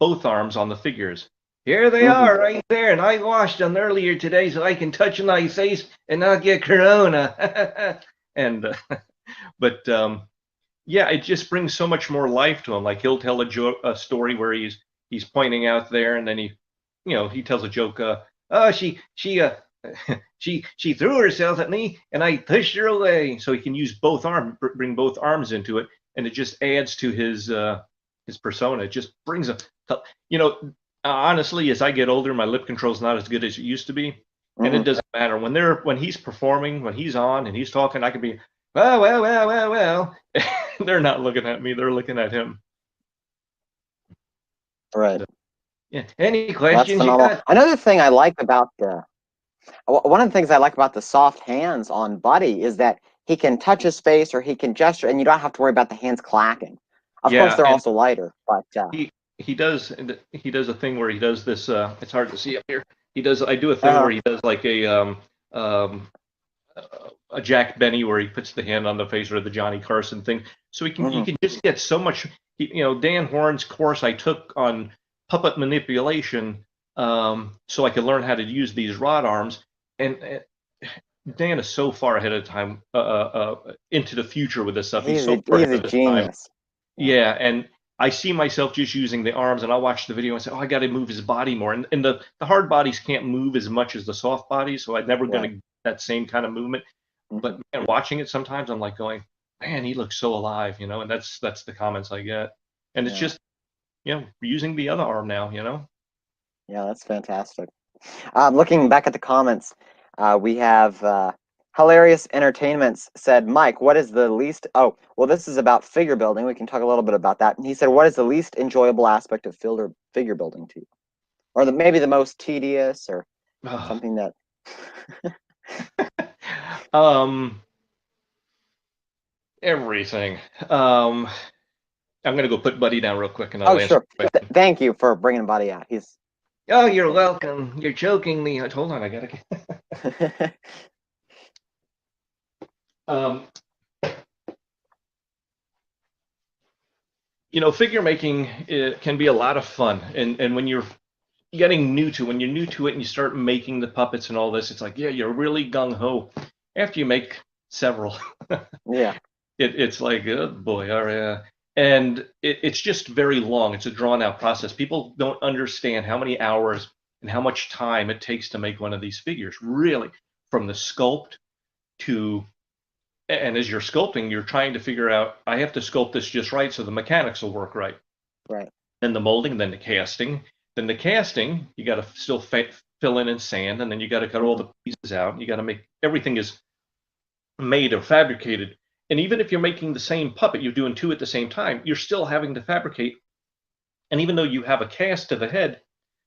both arms on the figures. Here they are right there, and I washed them earlier today so I can touch my face and not get corona. But yeah, it just brings so much more life to him. Like he'll tell a story where he's pointing out there, and then he tells a joke. She threw herself at me, and I pushed her away. So he can use both arms, bring both arms into it, and it just adds to his persona. It just brings honestly, as I get older, my lip control is not as good as it used to be, and it doesn't matter when he's performing, when he's on and he's talking. I can be well. They're not looking at me; they're looking at him. Right. Yeah. Any questions? Another thing I like about one of the things I like about the soft hands on Buddy is that he can touch his face or he can gesture, and you don't have to worry about the hands clacking. Of course, Yeah, they're and also lighter, but he he does a thing where he does this. It's hard to see up here. I do a thing uh, where he does like um, a Jack Benny where he puts the hand on the face, or the Johnny Carson thing. So you mhm. can just get so much. Dan Horn's course I took on puppet manipulation, so I could learn how to use these rod arms. And Dan is so far ahead of time, into the future with this stuff. He's so far He's ahead a of his time. genius. Yeah. Yeah, and I see myself just using the arms, and I'll watch the video and say, "Oh, I got to move his body more." And the hard bodies can't move as much as the soft bodies, so I'm never going to Right. get that same kind of movement. But Hmm. man, watching it sometimes, I'm like going, "Man, he looks so alive," and that's the comments I get. And it's Yeah. just, using the other arm now. Yeah, that's fantastic. Looking back at the comments, we have Hilarious Entertainments said, Mike, what is the least? Oh, well, this is about figure building. We can talk a little bit about that. And he said, what is the least enjoyable aspect of figure building to you? Or maybe the most tedious or Ugh. something that. um, everything. Um, I'm gonna go put Buddy down real quick, and Oh, I'll answer sure. the question. Thank you for bringing Buddy out. He's. Oh, you're welcome. You're joking me. Hold on, I gotta get. Um, figure making, it can be a lot of fun, and when you're when you're new to it and you start making the puppets and all this, it's like, yeah, you're really gung ho. After you make several, Yeah. it's like, oh boy, all right. And it's just very long. It's a drawn out process. People don't understand how many hours and how much time it takes to make one of these figures, really, from the sculpt to, and as you're sculpting, you're trying to figure out, I have to sculpt this just right so the mechanics will work right. Right. Then the molding, then the casting. Then the casting, you got to still fill in and sand, and then you got to cut all Hmm. the pieces out. You got to make everything is made or fabricated. And even if you're making the same puppet, you're doing two at the same time, you're still having to fabricate. And even though you have a cast to the head,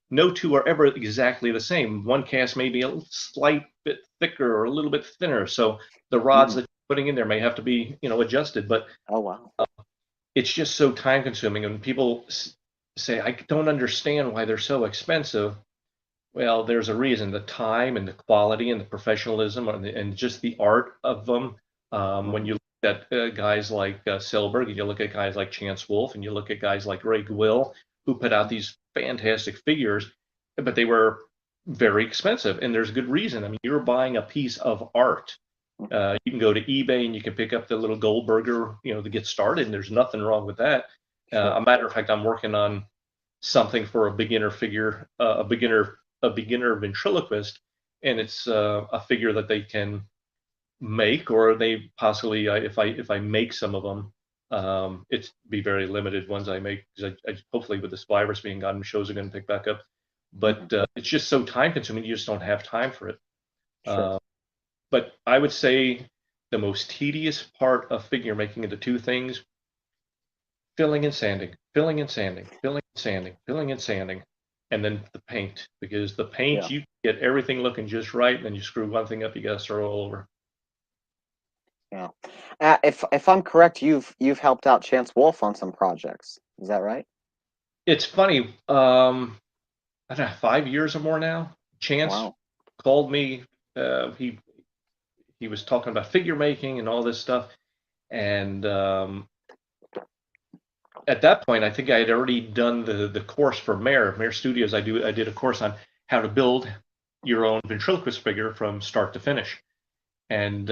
no two are ever exactly the same. One cast may be a slight bit thicker or a little bit thinner. So the rods Hmm. that you're putting in there may have to be, adjusted. But Oh, wow. it's just so time consuming. And people say, I don't understand why they're so expensive. Well, there's a reason: the time and the quality and the professionalism and just the art of them. When Hmm. you look at guys like Selberg, and you look at guys like Chance Wolf, and you look at guys like Greg Will, who put out these fantastic figures, but they were very expensive, and there's a good reason. I mean, you're buying a piece of art. Hmm. You can go to eBay and you can pick up the little Goldberger, to get started, and there's nothing wrong with that. Sure. A matter of fact, I'm working on something for a beginner figure, a beginner ventriloquist, and it's a figure that they can make, or they possibly, if I make some of them, it's be very limited ones I make, because hopefully with this virus being gone, shows are going to pick back up. Hmm. But it's just so time consuming, you just don't have time for it. Sure. But I would say the most tedious part of figure making are the two things: filling and sanding, filling and sanding, filling and sanding, filling and sanding, and then the paint. Because the paint, Yeah. you get everything looking just right, and then you screw one thing up, you got to start all over. Yeah. If I'm correct, you've helped out Chance Wolf on some projects. Is that right? It's funny. I don't know, 5 years or more now. Chance Wow. called me. He was talking about figure making and all this stuff, and at that point, I think I had already done the course for Mare Studios. I did a course on how to build your own ventriloquist figure from start to finish. And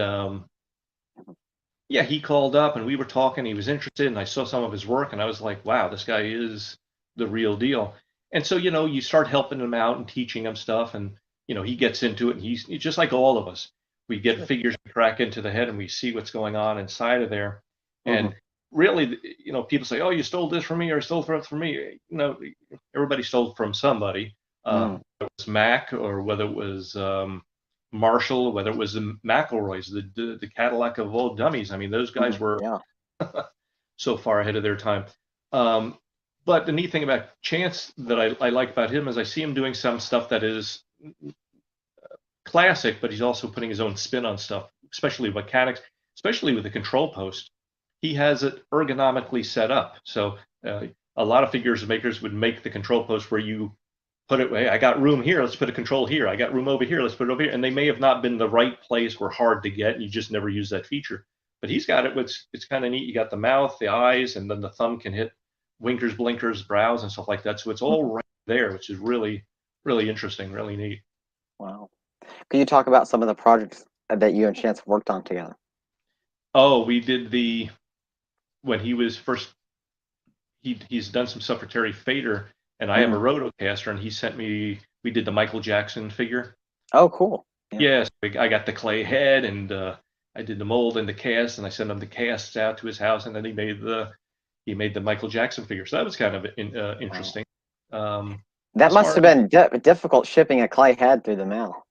yeah, he called up and we were talking. He was interested, and I saw some of his work, and I was like, wow, this guy is the real deal. And so, you start helping him out and teaching him stuff, and he gets into it, and he's just like all of us. We get Sure. figures crack into the head, and we see what's going on inside of there. Hmm. And really, people say, "Oh, you stole this from me, or stole from me." Everybody stole from somebody. Mm. Whether it was Mac, or whether it was Marshall, whether it was the McElroys, the Cadillac of old dummies. I mean, those Hmm. guys were Yeah. so far ahead of their time. Um, but the neat thing about Chance that I like about him is I see him doing some stuff that is classic, but he's also putting his own spin on stuff, especially mechanics, especially with the control post. he has it ergonomically set up. So a lot of figures makers would make the control post where you put it, hey, I got room here, let's put a control here. I got room over here, let's put it over here. And they may have not been the right place or hard to get, and you just never use that feature. But he's got it. It's kind of neat. You got the mouth, the eyes, and then the thumb can hit winkers, blinkers, brows, and stuff like that. So it's all right there, which is really, really interesting, really neat. Wow. Can you talk about some of the projects that you and Chance worked on together? Oh, we did when he was first, he's done some stuff for Terry Fader, and I am a Mm. Rotocaster, and he sent me, we did the Michael Jackson figure. Oh, cool. Yeah. Yes, I got the clay head, and I did the mold and the cast, and I sent him the casts out to his house, and then he made the Michael Jackson figure. So that was kind of Wow. interesting. Um, That as must far have as been difficult shipping a clay head through the mail.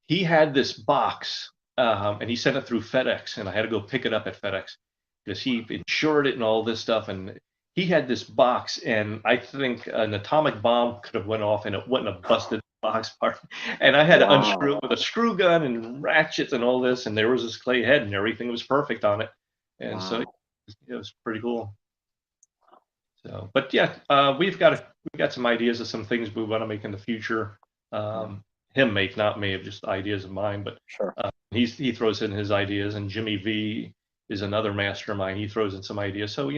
he had this box, and he sent it through FedEx, and I had to go pick it up at FedEx because he insured it and all this stuff, and he had this box, and I think an atomic bomb could have went off, and it wouldn't have busted the box apart. And I had to Wow. unscrew it with a screw gun and ratchets and all this, and there was this clay head, and everything was perfect on it, and so Wow. it was pretty cool. So, but yeah, we got some ideas of some things we want to make in the future. Yeah, Him make, not me, of just ideas of mine. But sure. he throws in his ideas, and Jimmy V is another mastermind. He throws in some ideas. So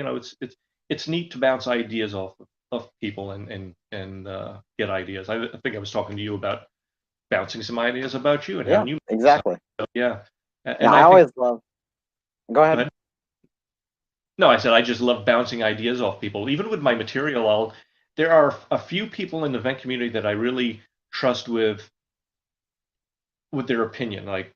it's neat to bounce ideas off of people and get ideas. I think I was talking to you about bouncing some ideas about you and Yeah, having you make some. exactly. So, yeah, Yeah, and I I think. always love. Go Go ahead. ahead. No, I said I just love bouncing ideas off people. Even with my material, there are a few people in the event community that I really trust with their opinion. Like,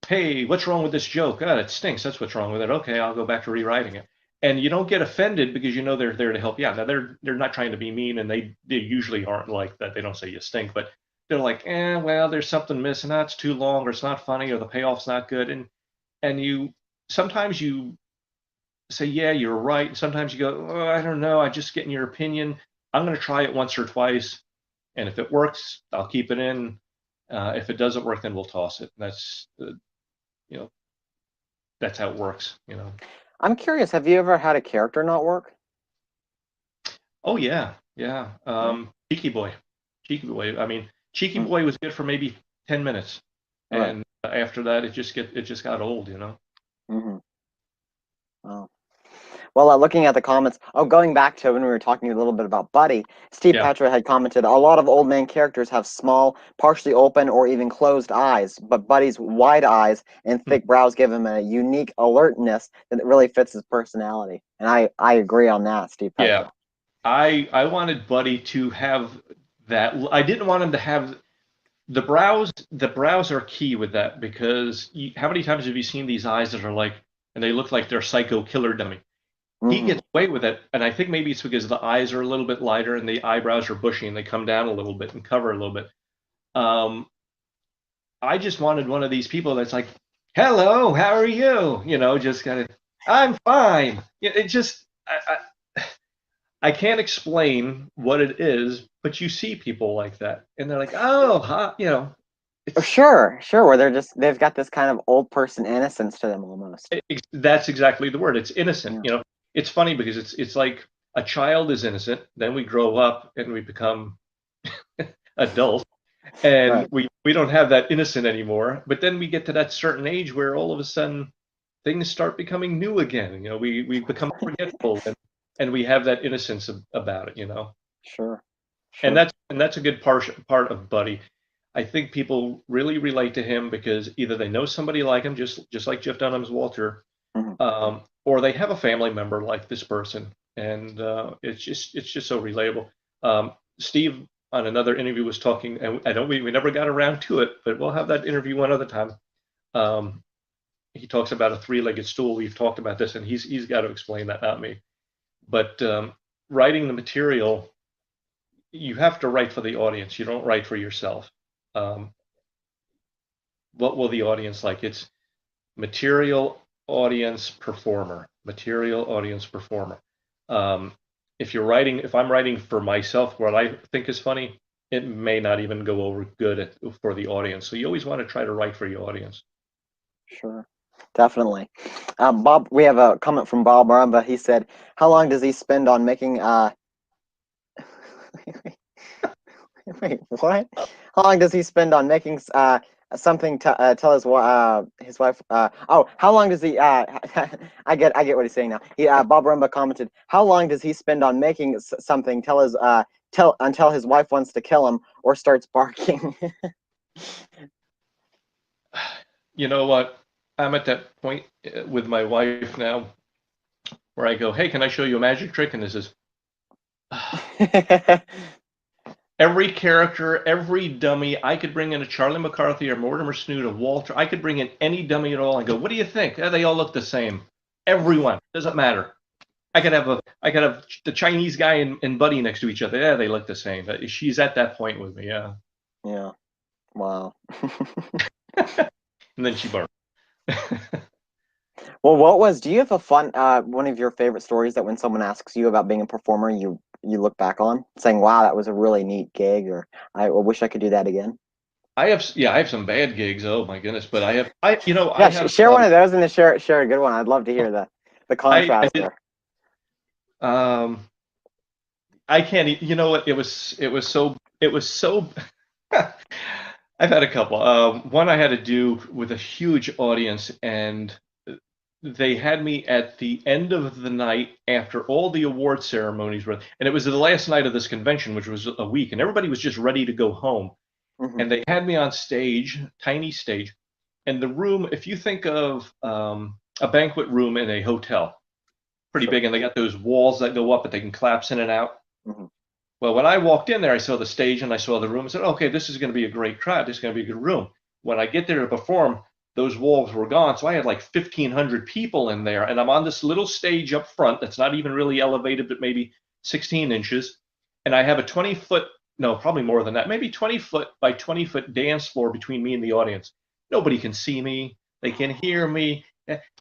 hey, what's wrong with this joke? Ah, it stinks. That's what's wrong with it. Okay, I'll go back to rewriting it. And you don't get offended because you know they're there to help you out. Now they're not trying to be mean, and they usually aren't like that. They don't say you stink, but they're like, well, there's something missing. That's too long, or it's not funny, or the payoff's not good. And you sometimes you say, yeah, you're right. Sometimes you go, oh, I don't know. I'm just getting your opinion. I'm going to try it once or twice. And if it works, I'll keep it in. If it doesn't work, then we'll toss it. You know, that's how it works. I'm curious, have you ever had a character not work? Oh yeah. Yeah. Yeah. Cheeky Boy. Cheeky Boy. I mean, Cheeky Hmm. Boy was good for maybe 10 minutes. Right. And after that, it just got old. Hmm. Wow. Well, looking at the comments, going back to when we were talking a little bit about Buddy, Steve Yeah. Petra had commented, a lot of old man characters have small, partially open, or even closed eyes, but Buddy's wide eyes and Hmm. thick brows give him a unique alertness that really fits his personality. And I agree on that, Steve Yeah. Petra. I wanted Buddy to have that. I didn't want him to have the brows are key with that because how many times have you seen these eyes that are like, and they look like they're psycho killer dummy? He Hmm. gets away with it, and I think maybe it's because the eyes are a little bit lighter and the eyebrows are bushy and they come down a little bit and cover a little bit. Um, I just wanted one of these people that's like, "Hello, how are you?" Just kind of, "I'm fine." It just, I can't explain what it is, but you see people like that, and they're like, "Oh, huh," Oh, it's sure, sure, where they've got this kind of old person innocence to them almost. That's exactly the word. It's innocent. Yeah. It's funny because it's like a child is innocent, then we grow up and we become adults, and Right. we don't have that innocent anymore. But then we get to that certain age where all of a sudden things start becoming new again. We become forgetful and we have that innocence about it. Sure. And Sure. that's a good part of Buddy. I think people really relate to him because either they know somebody like him, just like Jeff Dunham's Walter, Hmm. or they have a family member like this person, and it's just so relatable. Steve on another interview was talking, and I don't we never got around to it, but we'll have that interview one other time. Um, he talks about a three-legged stool. We've talked about this, and he's got to explain that, not me. But writing the material, you have to write for the audience. You don't write for yourself. Um, what will the audience like? It's material, audience, performer. Material, audience, performer. Um, if I'm writing for myself, what I think is funny, it may not even go over good for the audience. So you always want to try to write for your audience. Sure. Definitely. Bob, we have a comment from Bob Rumba. He said, "How long does he spend on making Wait, what? How long does he spend on making something to tell his wife? Oh, how long does he? I get what he's saying now. Bob Rumba commented, "How long does he spend on making something tell until his wife wants to kill him or starts barking?" You know what? I'm at that point with my wife now where I go, "Hey, can I show you a magic trick?" And this is every character, every dummy. I could bring in a Charlie McCarthy or Mortimer Snoot or Walter. I could bring in any dummy at all and go, "What do you think?" They all look the same. Everyone, doesn't matter. I could have the Chinese guy and Buddy next to each other. Yeah, they look the same. She's at that point with me. Yeah. Yeah. Wow. And then she barked. Well, do you have a fun, one of your favorite stories that when someone asks you about being a performer, you look back on saying, "Wow, that was a really neat gig," or "I wish I could do that again." I have some bad gigs. Oh my goodness, but I Yeah, have share one of those and then share a good one. I'd love to hear the I contrast did there. um I can't. You know what? It was so. I've had a couple. One I had to do with a huge audience, and they had me at the end of the night after all the award ceremonies were, and it was the last night of this convention, which was a week, and everybody was just ready to go home. Hmm. And they had me on stage, tiny stage, and the room. If you think of a banquet room in a hotel, pretty Sure. big, and they got those walls that go up, but they can collapse in and out. Hmm. Well, when I walked in there, I saw the stage and I saw the room. I said, okay, this is going to be a great crowd. This is going to be a good room. When I get there to perform, those walls were gone. So I had like 1,500 people in there. And I'm on this little stage up front that's not even really elevated, but maybe 16 inches. And I have a 20-foot, no, probably more than that, maybe 20-foot by 20-foot dance floor between me and the audience. Nobody can see me. They can hear me.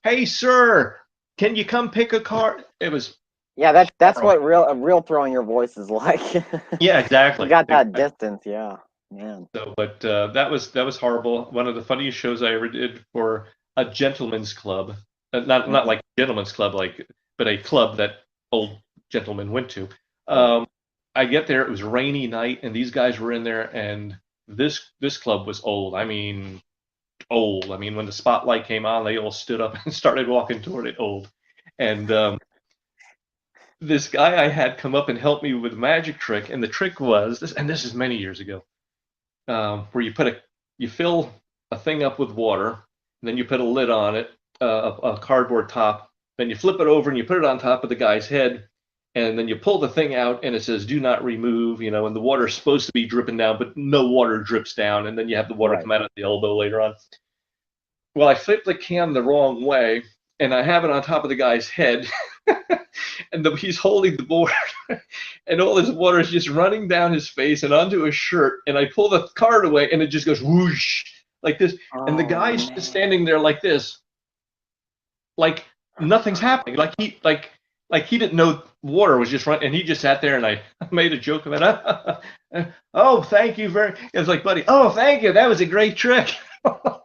Hey, sir, can you come pick a card? It was Yeah, that's horrible. what a real throwing your voice is like. Yeah, You exactly. got that distance, yeah, man. So, but that was horrible. One of the funniest shows I ever did for a gentleman's club, not Hmm. like a gentleman's club, but a club that old gentlemen went to. Right. Um, I get there, it was a rainy night, and these guys were in there, and this club was old. I mean, old. I mean, when the spotlight came on, they all stood up and started walking toward it. Old, and this guy I had come up and help me with a magic trick, and the trick was this, and this is many years ago where you fill a thing up with water, and then you put a lid on it, a cardboard top. Then you flip it over and you put it on top of the guy's head, and then you pull the thing out, and it says "Do not remove." And the water's supposed to be dripping down, but no water drips down, and then you have the water Right. come out at the elbow later on. Well, I flipped the can the wrong way, and I have it on top of the guy's head, and he's holding the board, and all this water is just running down his face and onto his shirt. And I pull the card away, and it just goes whoosh like this, and the Oh guy's just man. standing there like this, like nothing's happening, like he didn't know water was just running, and he just sat there, and I made a joke about it. Oh, thank you very. It was like, buddy, oh, thank you, that was a great trick.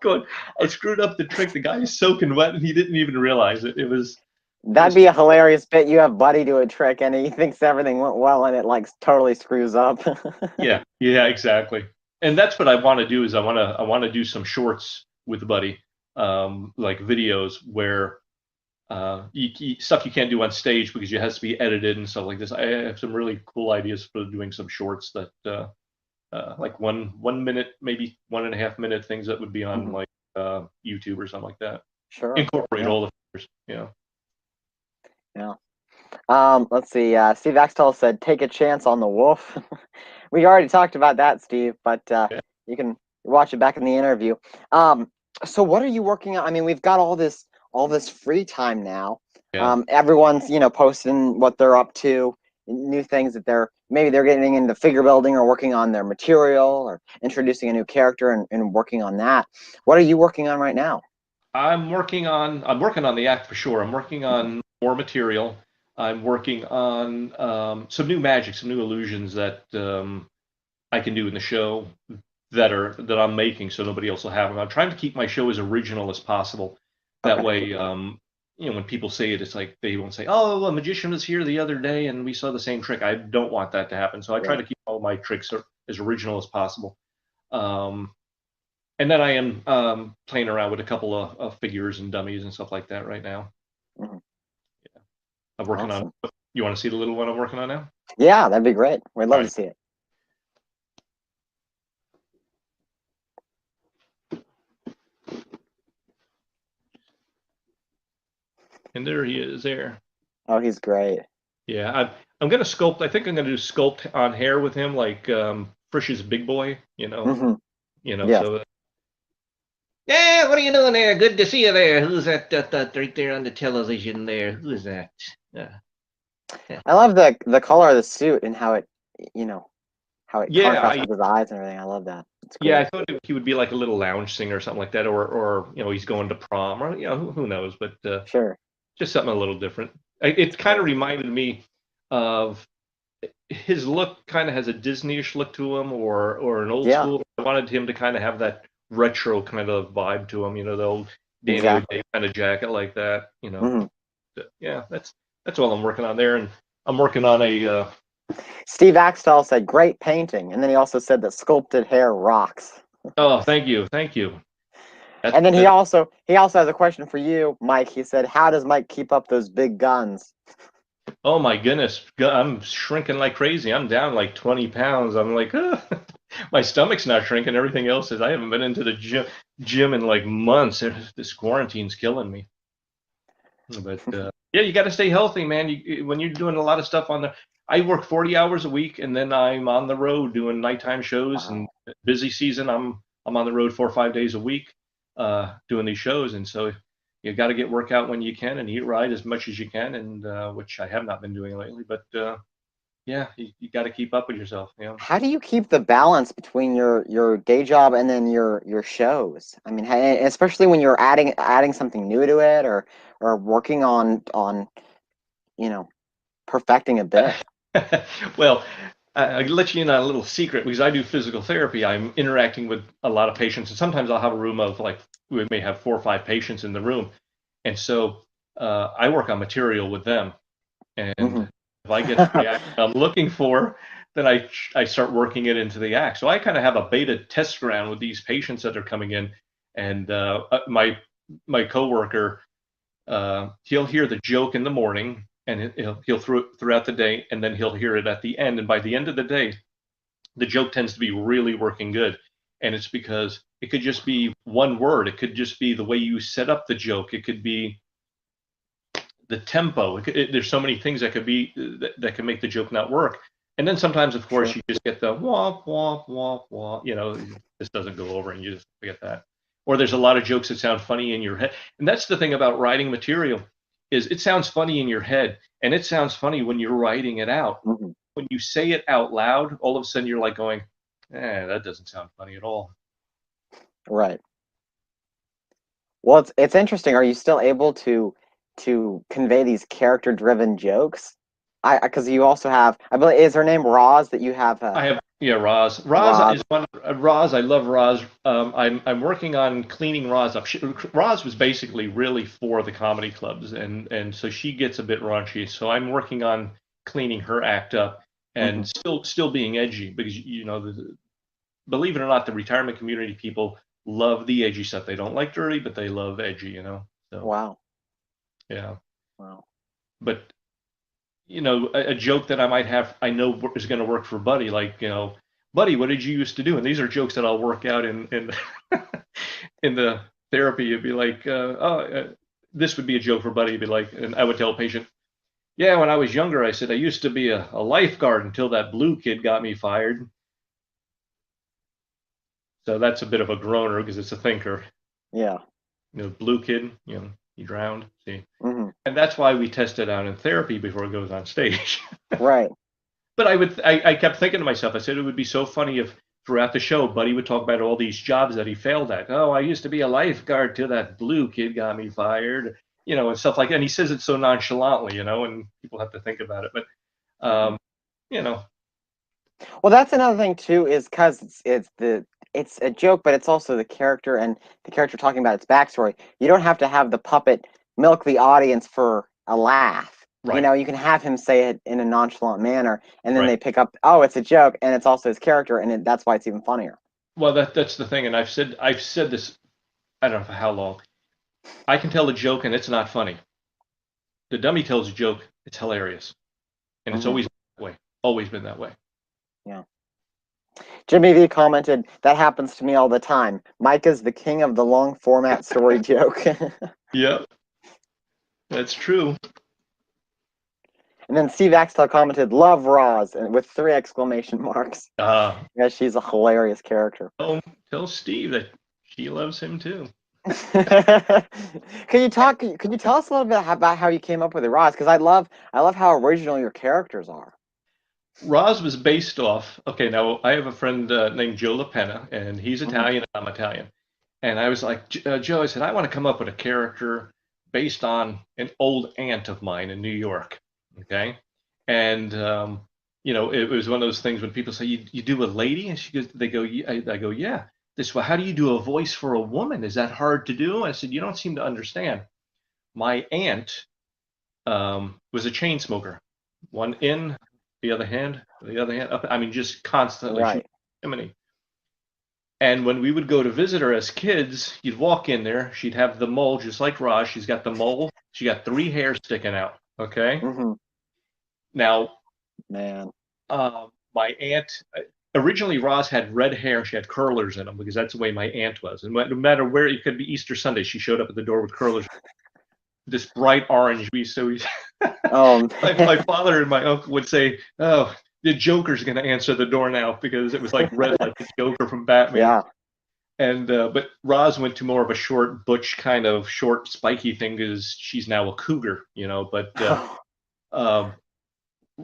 Good. I screwed up the trick. The guy is soaking wet, and he didn't even realize it. It That'd was be a hilarious bit. You have Buddy do a trick and he thinks everything went well and it like totally screws up. Yeah, yeah, exactly. And that's what I want to do is I want to do some shorts with Buddy, like videos where stuff you can't do on stage because it has to be edited and stuff like this. I have some really cool ideas for doing some shorts that like 1 minute, maybe 1.5 minute things that would be on Mhm. like YouTube or something like that. Sure. Incorporate Yeah. all the features, Yeah. Let's see. Steve Axtell said, "Take a chance on the wolf." We already talked about that, Steve, but Yeah, you can watch it back in the interview. Um, so what are you working on? I mean, we've got all this free time now. yeah. Everyone's, posting what they're up to, new things that they're getting into figure building or working on their material or introducing a new character and working on that. What are you working on right now? I'm working on the act for sure. I'm working Mhm. on more material. I'm working on some new magic, some new illusions that I can do in the show that I'm making, so nobody else will have them. I'm trying to keep my show as original as possible. That Okay. way, when people say it, it's like they won't say, "Oh, a magician was here the other day and we saw the same trick." I don't want that to happen, so I try Right. to keep all my tricks as original as possible. Um, and then I am playing around with a couple of figures and dummies and stuff like that right now. Mhm. I'm working on. Awesome. You want to see the little one I'm working on now? Yeah, that'd be great. We'd All love to right. see it. And there he is there. Oh, he's great. Yeah, I'm gonna sculpt. I think I'm gonna do sculpt on hair with him, like Frisch's Big Boy. Hmm. Yes. So yeah, what are you doing there? Good to see you there. Who's that right there on the television there? Who is that? Yeah. I love the color of the suit and how it, you know, how it Yeah, contrasts with his eyes and everything. I love that. It's yeah, I great. thought he would be like a little lounge singer or something like that, or he's going to prom, or who knows, but Sure. just something a little different. It It's kind of great. reminded me of his look. Kind of has a Disney-ish look to him, or an old Yeah, school. I wanted him to kind of have that retro kind of vibe to him, the old Danny exactly. O'Day kind of jacket like that. Hmm. Yeah, that's all I'm working on there, and I'm working on a. Steve Axtell said, "Great painting," and then he also said that sculpted hair rocks. Oh, thank you. And then he That also he also has a question for you, Mike. He said, "How does Mike keep up those big guns?" Oh my goodness, I'm shrinking like crazy. I'm down like 20 pounds. I'm like, my stomach's not shrinking. Everything else is. I haven't been into the gym in like months. This quarantine's killing me. But yeah, you got to stay healthy, man. When you're doing a lot of stuff on the, I work 40 hours a week, and then I'm on the road doing nighttime shows. And Wow. busy season, I'm on the road 4 or 5 days a week, doing these shows. And so you got to get workout when you can and eat right as much as you can, and which I have not been doing lately. But yeah, you got to keep up with yourself. How do you keep the balance between your day job and then your shows? I mean, especially when you're adding something new to it or working on you know perfecting a bit. Well, I'll let you in on a little secret because I do physical therapy. I'm interacting with a lot of patients, and sometimes I'll have a room of like we may have 4 or 5 patients in the room, and so I work on material with them. And Hmm. if I get the reaction I'm looking for, then I start working it into the act. So I kind of have a beta test ground with these patients that are coming in, and my coworker, he'll hear the joke in the morning, and he'll throughout the day, and then he'll hear it at the end. And by the end of the day, the joke tends to be really working good. And it's because it could just be one word. It could just be the way you set up the joke. It could be the tempo. There's so many things that could be that can make the joke not work. And then sometimes, of course, Sure. you just get the womp womp womp womp. This doesn't go over, and you just forget that. Or there's a lot of jokes that sound funny in your head, and that's the thing about writing material is it sounds funny in your head, and it sounds funny when you're writing it out. Hmm. When you say it out loud, all of a sudden you're like going, that doesn't sound funny at all. Right. Well, it's interesting. Are you still able to convey these character-driven jokes? I because you also have, I believe, is her name Roz that you have I have, yeah, Roz. Roz Roz. is one. Roz, I love Roz. I'm working on cleaning Roz up. Roz was basically really for the comedy clubs, and so she gets a bit raunchy. So I'm working on cleaning her act up Hmm. and still being edgy because believe it or not, the retirement community people love the edgy stuff. They don't like dirty, but they love edgy. So Wow. yeah. Wow. But a joke that I might have, I know is going to work for Buddy. Like, Buddy, what did you used to do? And these are jokes that I'll work out in in the therapy. It'd be like, this would be a joke for Buddy. It'd be like, and I would tell a patient, yeah, when I was younger, I said I used to be a lifeguard until that blue kid got me fired. So that's a bit of a groaner because it's a thinker. Yeah. Blue kid, he drowned. See, Hmm. and that's why we test it out in therapy before it goes on stage. Right. But I kept thinking to myself, I said it would be so funny if throughout the show, Buddy would talk about all these jobs that he failed at. Oh, I used to be a lifeguard till that blue kid got me fired, and stuff like that. And he says it so nonchalantly, and people have to think about it. But, Hmm. you know, Well, that's another thing too, is because it's the it's a joke, but it's also the character and the character talking about its backstory. You don't have to have the puppet milk the audience for a laugh. You Right, know, you can have him say it in a nonchalant manner, and then right. they pick up, oh, it's a joke, and it's also his character, and that's why it's even funnier. Well, that's the thing, and I've said this. I don't know for how long. I can tell a joke and it's not funny. The dummy tells a joke, it's hilarious, and it's Hmm. always been that way. Always been that way. Yeah. Jimmy V commented, that happens to me all the time. Mike is the king of the long format story joke. Yeah, that's true. And then Steve Axtell commented, love Roz, and with 3 exclamation marks. Uh, Yeah, she's a hilarious character. tell, tell Steve that she loves him too. Can you tell us a little bit about how you came up with the Roz? Because I love how original your characters are. Roz was based off. Okay, now I have a friend named Joe LaPenna, and he's Hmm. Italian, and I'm Italian. And I was like, Joe, I said, I want to come up with a character based on an old aunt of mine in New York. Okay. And, it was one of those things when people say, you do a lady? And she goes, they go, yeah. I go, yeah. This, well, how do you do a voice for a woman? Is that hard to do? I said, you don't seem to understand. My aunt was a chain smoker, one in, the other hand up. I mean, just constantly. She was Right. chimney. And when we would go to visit her as kids, you'd walk in there. She'd have the mole, just like Raj. She's got the mole. She got 3 hairs sticking out. Okay. Hmm. Now, Man. my aunt, originally Roz had red hair. She had curlers in them because that's the way my aunt was. And no matter where, it could be Easter Sunday, she showed up at the door with curlers, this bright orange. Oh, My father and my uncle would say, "Oh, the Joker's going to answer the door now," because it was like red, like the Joker from Batman. yeah. And but Roz went to more of a short, butch kind of short, spiky thing because she's now a cougar. But um,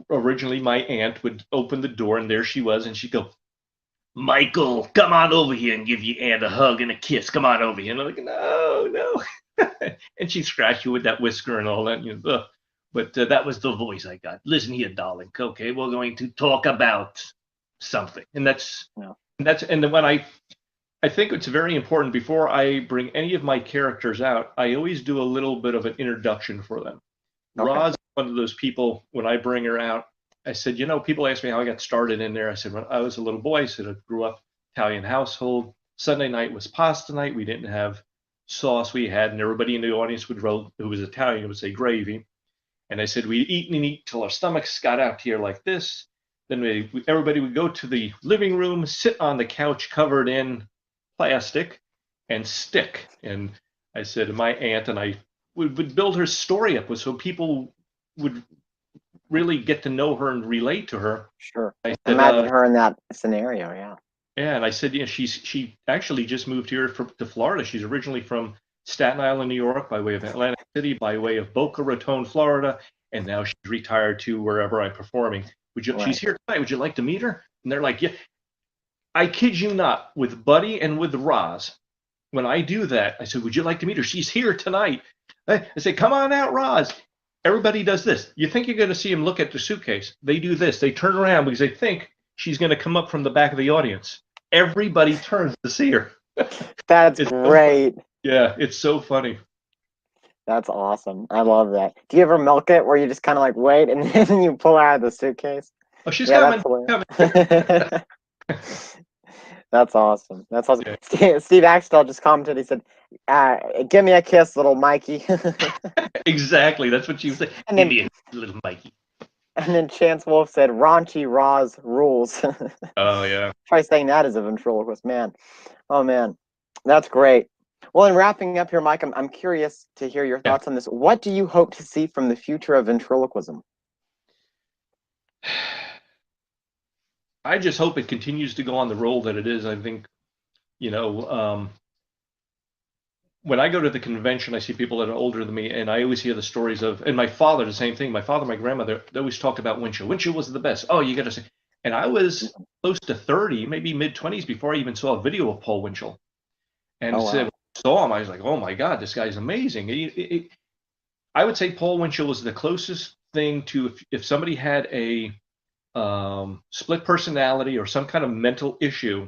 originally, my aunt would open the door, and there she was, and she'd go, "Michael, come on over here and give your aunt a hug and a kiss. Come on over here." And I'm like, "No, no." And she'd scratch you with that whisker and all that. But that was the voice I got. Listen here, darling. Okay, we're going to talk about something, and that's Yeah. and then when I think it's very important before I bring any of my characters out, I always do a little bit of an introduction for them. Okay. Roz is one of those people, when I bring her out, I said, people ask me how I got started in there. I said, when I was a little boy, I said, I grew up Italian household. Sunday night was pasta night. We didn't have sauce. We had, and everybody in the audience who was Italian would say gravy. And I said, we'd eat and eat till our stomachs got out here like this. Then everybody would go to the living room, sit on the couch covered in plastic, and stick. And I said, my aunt and I would build her story up so people would really get to know her and relate to her. Sure. I said, Imagine her in that scenario. Yeah. yeah, and I said, yeah, she actually just moved here to Florida. She's originally from Staten Island, New York, by way of Atlantic City, by way of Boca Raton, Florida, and now she's retired to wherever I'm performing. Right. She's here tonight. Would you like to meet her? And they're like, yeah. I kid you not, with Buddy and with Roz, when I do that, I said, would you like to meet her? She's here tonight. I say, come on out, Roz. Everybody does this. You think you're going to see them look at the suitcase. They do this. They turn around because they think she's going to come up from the back of the audience. Everybody turns to see her. That's It's great. Yeah, it's so funny. That's awesome. I love that. Do you ever milk it where you just kind of like wait and then you pull out of the suitcase? Oh, she's Yeah, coming. that's Coming. hilarious. That's awesome. That's awesome. Yeah, Steve Axtell just commented. He said, "Give me a kiss, little Mikey." exactly. That's what she was saying. and Give then me a little Mikey. and then Chance Wolf said, "Raunchy Roz rules." Oh, yeah. Try saying that as a ventriloquist, man. Oh man, that's great. Well, in wrapping up here, Mike, I'm curious to hear your Yeah. thoughts on this. What do you hope to see from the future of ventriloquism? I just hope it continues to go on the roll that it is. I think, you know, when I go to the convention, I see people that are older than me, and I always hear the stories of, and my father, the same thing. My father, my grandmother, they always talked about Winchell. Winchell was the best. Oh, you got to see. And I was close to 30, maybe mid 20s before I even saw a video of Paul Winchell. And Oh so when wow. I saw him, I was like, oh my God, this guy's amazing. I would say Paul Winchell was the closest thing to if somebody had a split personality or some kind of mental issue.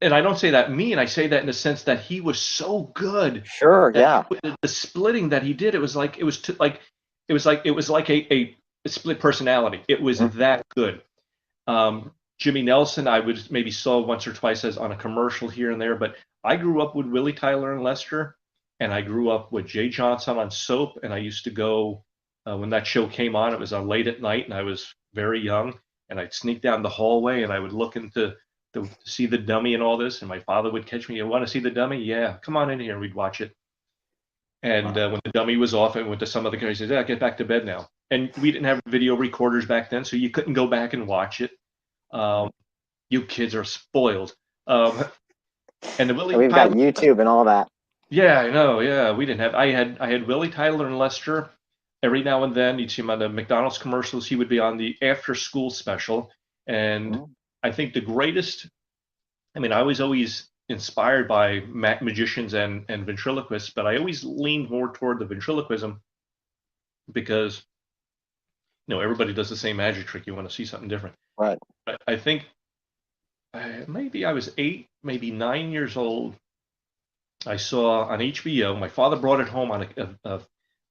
and I don't say that mean. I say that in the sense that he was so good Sure, that yeah. the splitting that he did, it was like it was like a split personality. It was Mm, that good. Jimmy Nelson, I would maybe saw once or twice as on a commercial here and there, but I grew up with Willie Tyler and Lester, and I grew up with Jay Johnson on Soap, and I used to go when that show came on. It was on late at night, and I was very young, and I'd sneak down the hallway and I would look into to see the dummy and all this, and my father would catch me. You want to see the dummy? Yeah, come on in here, and we'd watch it. And wow. when the dummy was off, I went to some other guy. He said, "Yeah, get back to bed now." And we didn't have video recorders back then, so you couldn't go back and watch it. Um, Right. you kids are spoiled. Um, and the And Willie we've got Tyler, YouTube and all that. yeah, I know, yeah, we didn't have. I had Willie Tyler and Lester. Every now and then, you'd see him on the McDonald's commercials. He would be on the after school special. And Mm, I think the greatest. I mean, I was always inspired by magicians and ventriloquists, but I always leaned more toward the ventriloquism because everybody does the same magic trick. You want to see something different. right. I think maybe I was 8, maybe 9 years old. I saw on HBO. My father brought it home on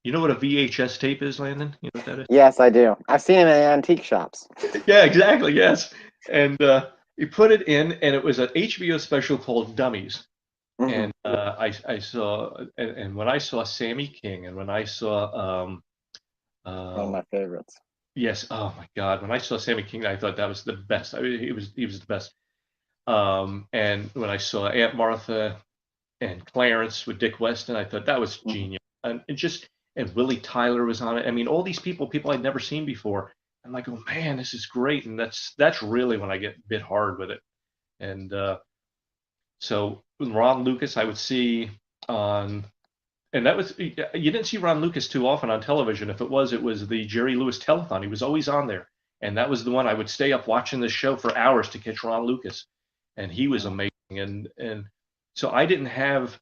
you know what a VHS tape is, Landon? You know what that is? Yes, I do. I've seen him in antique shops. Yeah, exactly. Yes. And he put it in, and it was an HBO special called Dummies. Hmm. And I saw, and when I saw Sammy King, and when I saw, One of uh, my favorites. yes, oh my God, when I saw Sammy King, I thought that was the best. I mean, he was the best. And when I saw Aunt Martha and Clarence with Dick Weston, I thought that was Hmm. genius. And Willie Tyler was on it. I mean, all these people I'd never seen before. I'm like, oh man, this is great. And that's really when I get bit hard with it. And so with Ron Lucas, I would see on, and that was you didn't see Ron Lucas too often on television. If it was the Jerry Lewis Telethon. He was always on there, and that was the one I would stay up watching the show for hours to catch Ron Lucas, and he was Yeah, amazing. And so I didn't have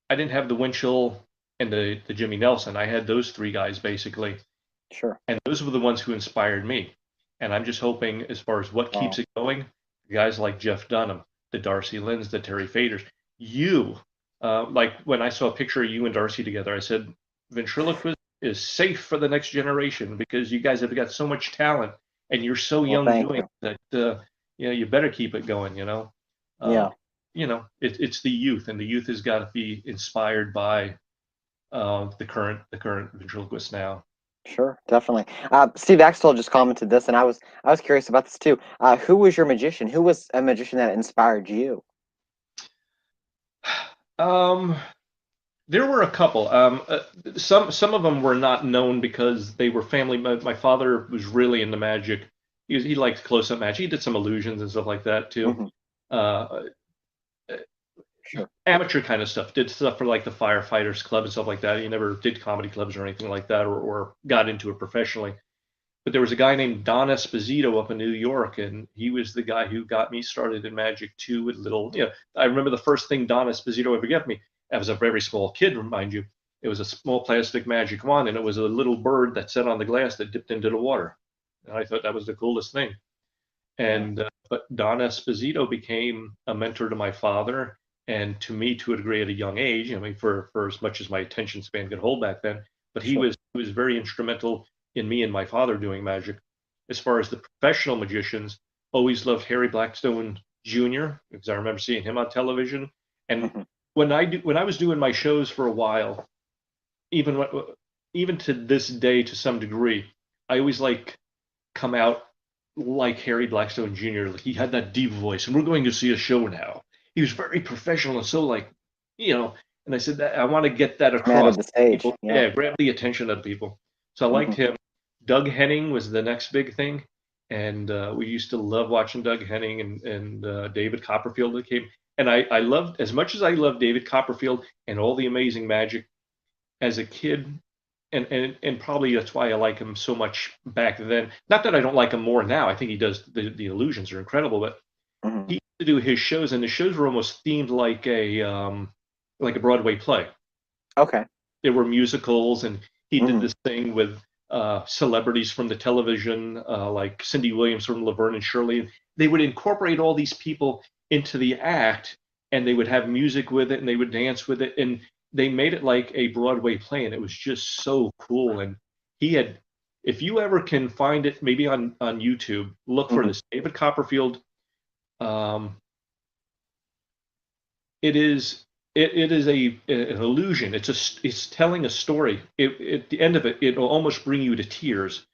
the Winchell and the Jimmy Nelson. I had those three guys basically, sure. and those were the ones who inspired me. And I'm just hoping, as far as what keeps Wow. it going, guys like Jeff Dunham, the Darcy Lyns, the Terry Faders, you, like when I saw a picture of you and Darcy together, I said, ventriloquist is safe for the next generation because you guys have got so much talent and you're so Well, young thank doing you. it that you better keep it going. Um, Yeah, it's the youth, and the youth has got to be inspired by the current ventriloquist now. sure, definitely. Steve Axtell just commented this, and I was curious about this too. Who was your magician? Who was a magician that inspired you? Um, there were a couple. Some of them were not known because they were family. My father was really into magic. He liked close-up magic. He did some illusions and stuff like that too. Hmm. Uh, Sure. Amateur kind of stuff. Did stuff for like the firefighters club and stuff like that. He never did comedy clubs or anything like that, or got into it professionally. But there was a guy named Don Esposito up in New York, and he was the guy who got me started in magic too. With I remember the first thing Don Esposito ever gave me. I was a very small kid, mind you. It was a small plastic magic wand, and it was a little bird that sat on the glass that dipped into the water. And I thought that was the coolest thing. Yeah. And but Don Esposito became a mentor to my father and to me to a degree at a young age. I mean, for as much as my attention span could hold back then, but he Sure. was he was very instrumental in me and my father doing magic. As far as the professional magicians, always loved Harry Blackstone Jr. because I remember seeing him on television. And Hmm. when I was doing my shows for a while, even even to this day to some degree, I always come out like Harry Blackstone Jr. He had that deep voice, and we're going to see a show now. He was very professional and so you know. And I said that I want to get that across Commanded the to stage. people. Yeah. Yeah, grab the attention of people. So I liked Hmm. him. Doug Henning was the next big thing, and we used to love watching Doug Henning and David Copperfield that came. And I loved as much as I loved David Copperfield and all the amazing magic as a kid, and probably that's why I like him so much back then. Not that I don't like him more now. I think he does the illusions are incredible, but Hmm. he used to do his shows, and the shows were almost themed like a Broadway play. Okay. There were musicals, and he did Hmm. this thing with celebrities from the television, like Cindy Williams from Laverne and Shirley. They would incorporate all these people into the act, and they would have music with it, and they would dance with it, and they made it like a Broadway play, and it was just so cool. And he had, if you ever can find it, maybe on YouTube, look for Hmm. this David Copperfield. Um, it is it is an illusion. It's telling a story. At the end of it, it'll almost bring you to tears.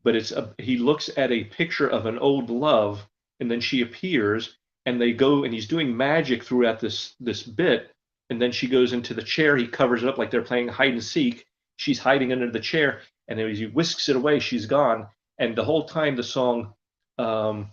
But he looks at a picture of an old love, and then she appears, and they go, and he's doing magic throughout this bit, and then she goes into the chair. He covers it up like they're playing hide and seek. She's hiding under the chair, and as he whisks it away, she's gone. And the whole time, the song. Um,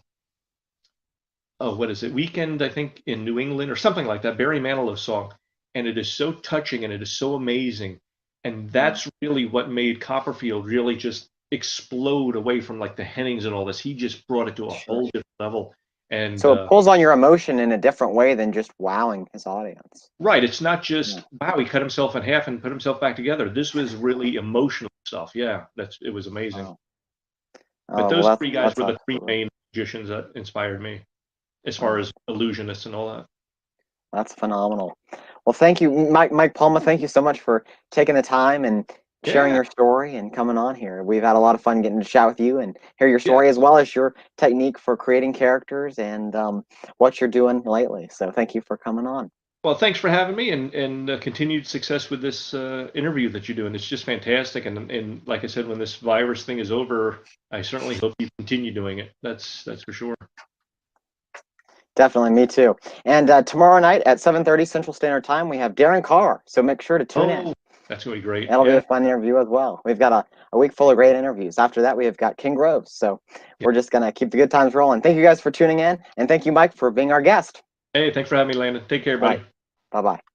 oh, what is it? Weekend, I think, in New England or something like that. Barry Manilow's song, and it is so touching and it is so amazing, and that's really what made Copperfield really just explode away from like the Hennings and all this. He just brought it to a Sure. whole different level, and So it pulls on your emotion in a different way than just wowing his audience. right, it's not Yeah. just wow, he cut himself in half and put himself back together. This was really emotional stuff. Yeah, it was amazing. Oh, But oh those well, three guys that's were the three absolutely. main magicians that inspired me as far Oh, as illusionists and all that. that's phenomenal. Well, thank you, Mike Palma. Thank you so much for taking the time and sharing Yeah, your story and coming on here. We've had a lot of fun getting to chat with you and hear your yeah. story as well as your technique for creating characters and what you're doing lately. So thank you for coming on. Well, thanks for having me, and continued success with this interview that you're doing. It's just fantastic, and like I said, when this virus thing is over, I certainly hope you continue doing it. That's for sure. Definitely, me too. And tomorrow night at 7:30 Central Standard Time, we have Darren Carr. So make sure to tune in. Oh, that's gonna be great. That'll be Yeah, a fun interview as well. We've got a week full of great interviews. After that, we have got King Groves. So yeah. we're just going to keep the good times rolling. Thank you guys for tuning in. And thank you, Mike, for being our guest. Hey, thanks for having me, Landon. Take care, All buddy. right. Bye bye.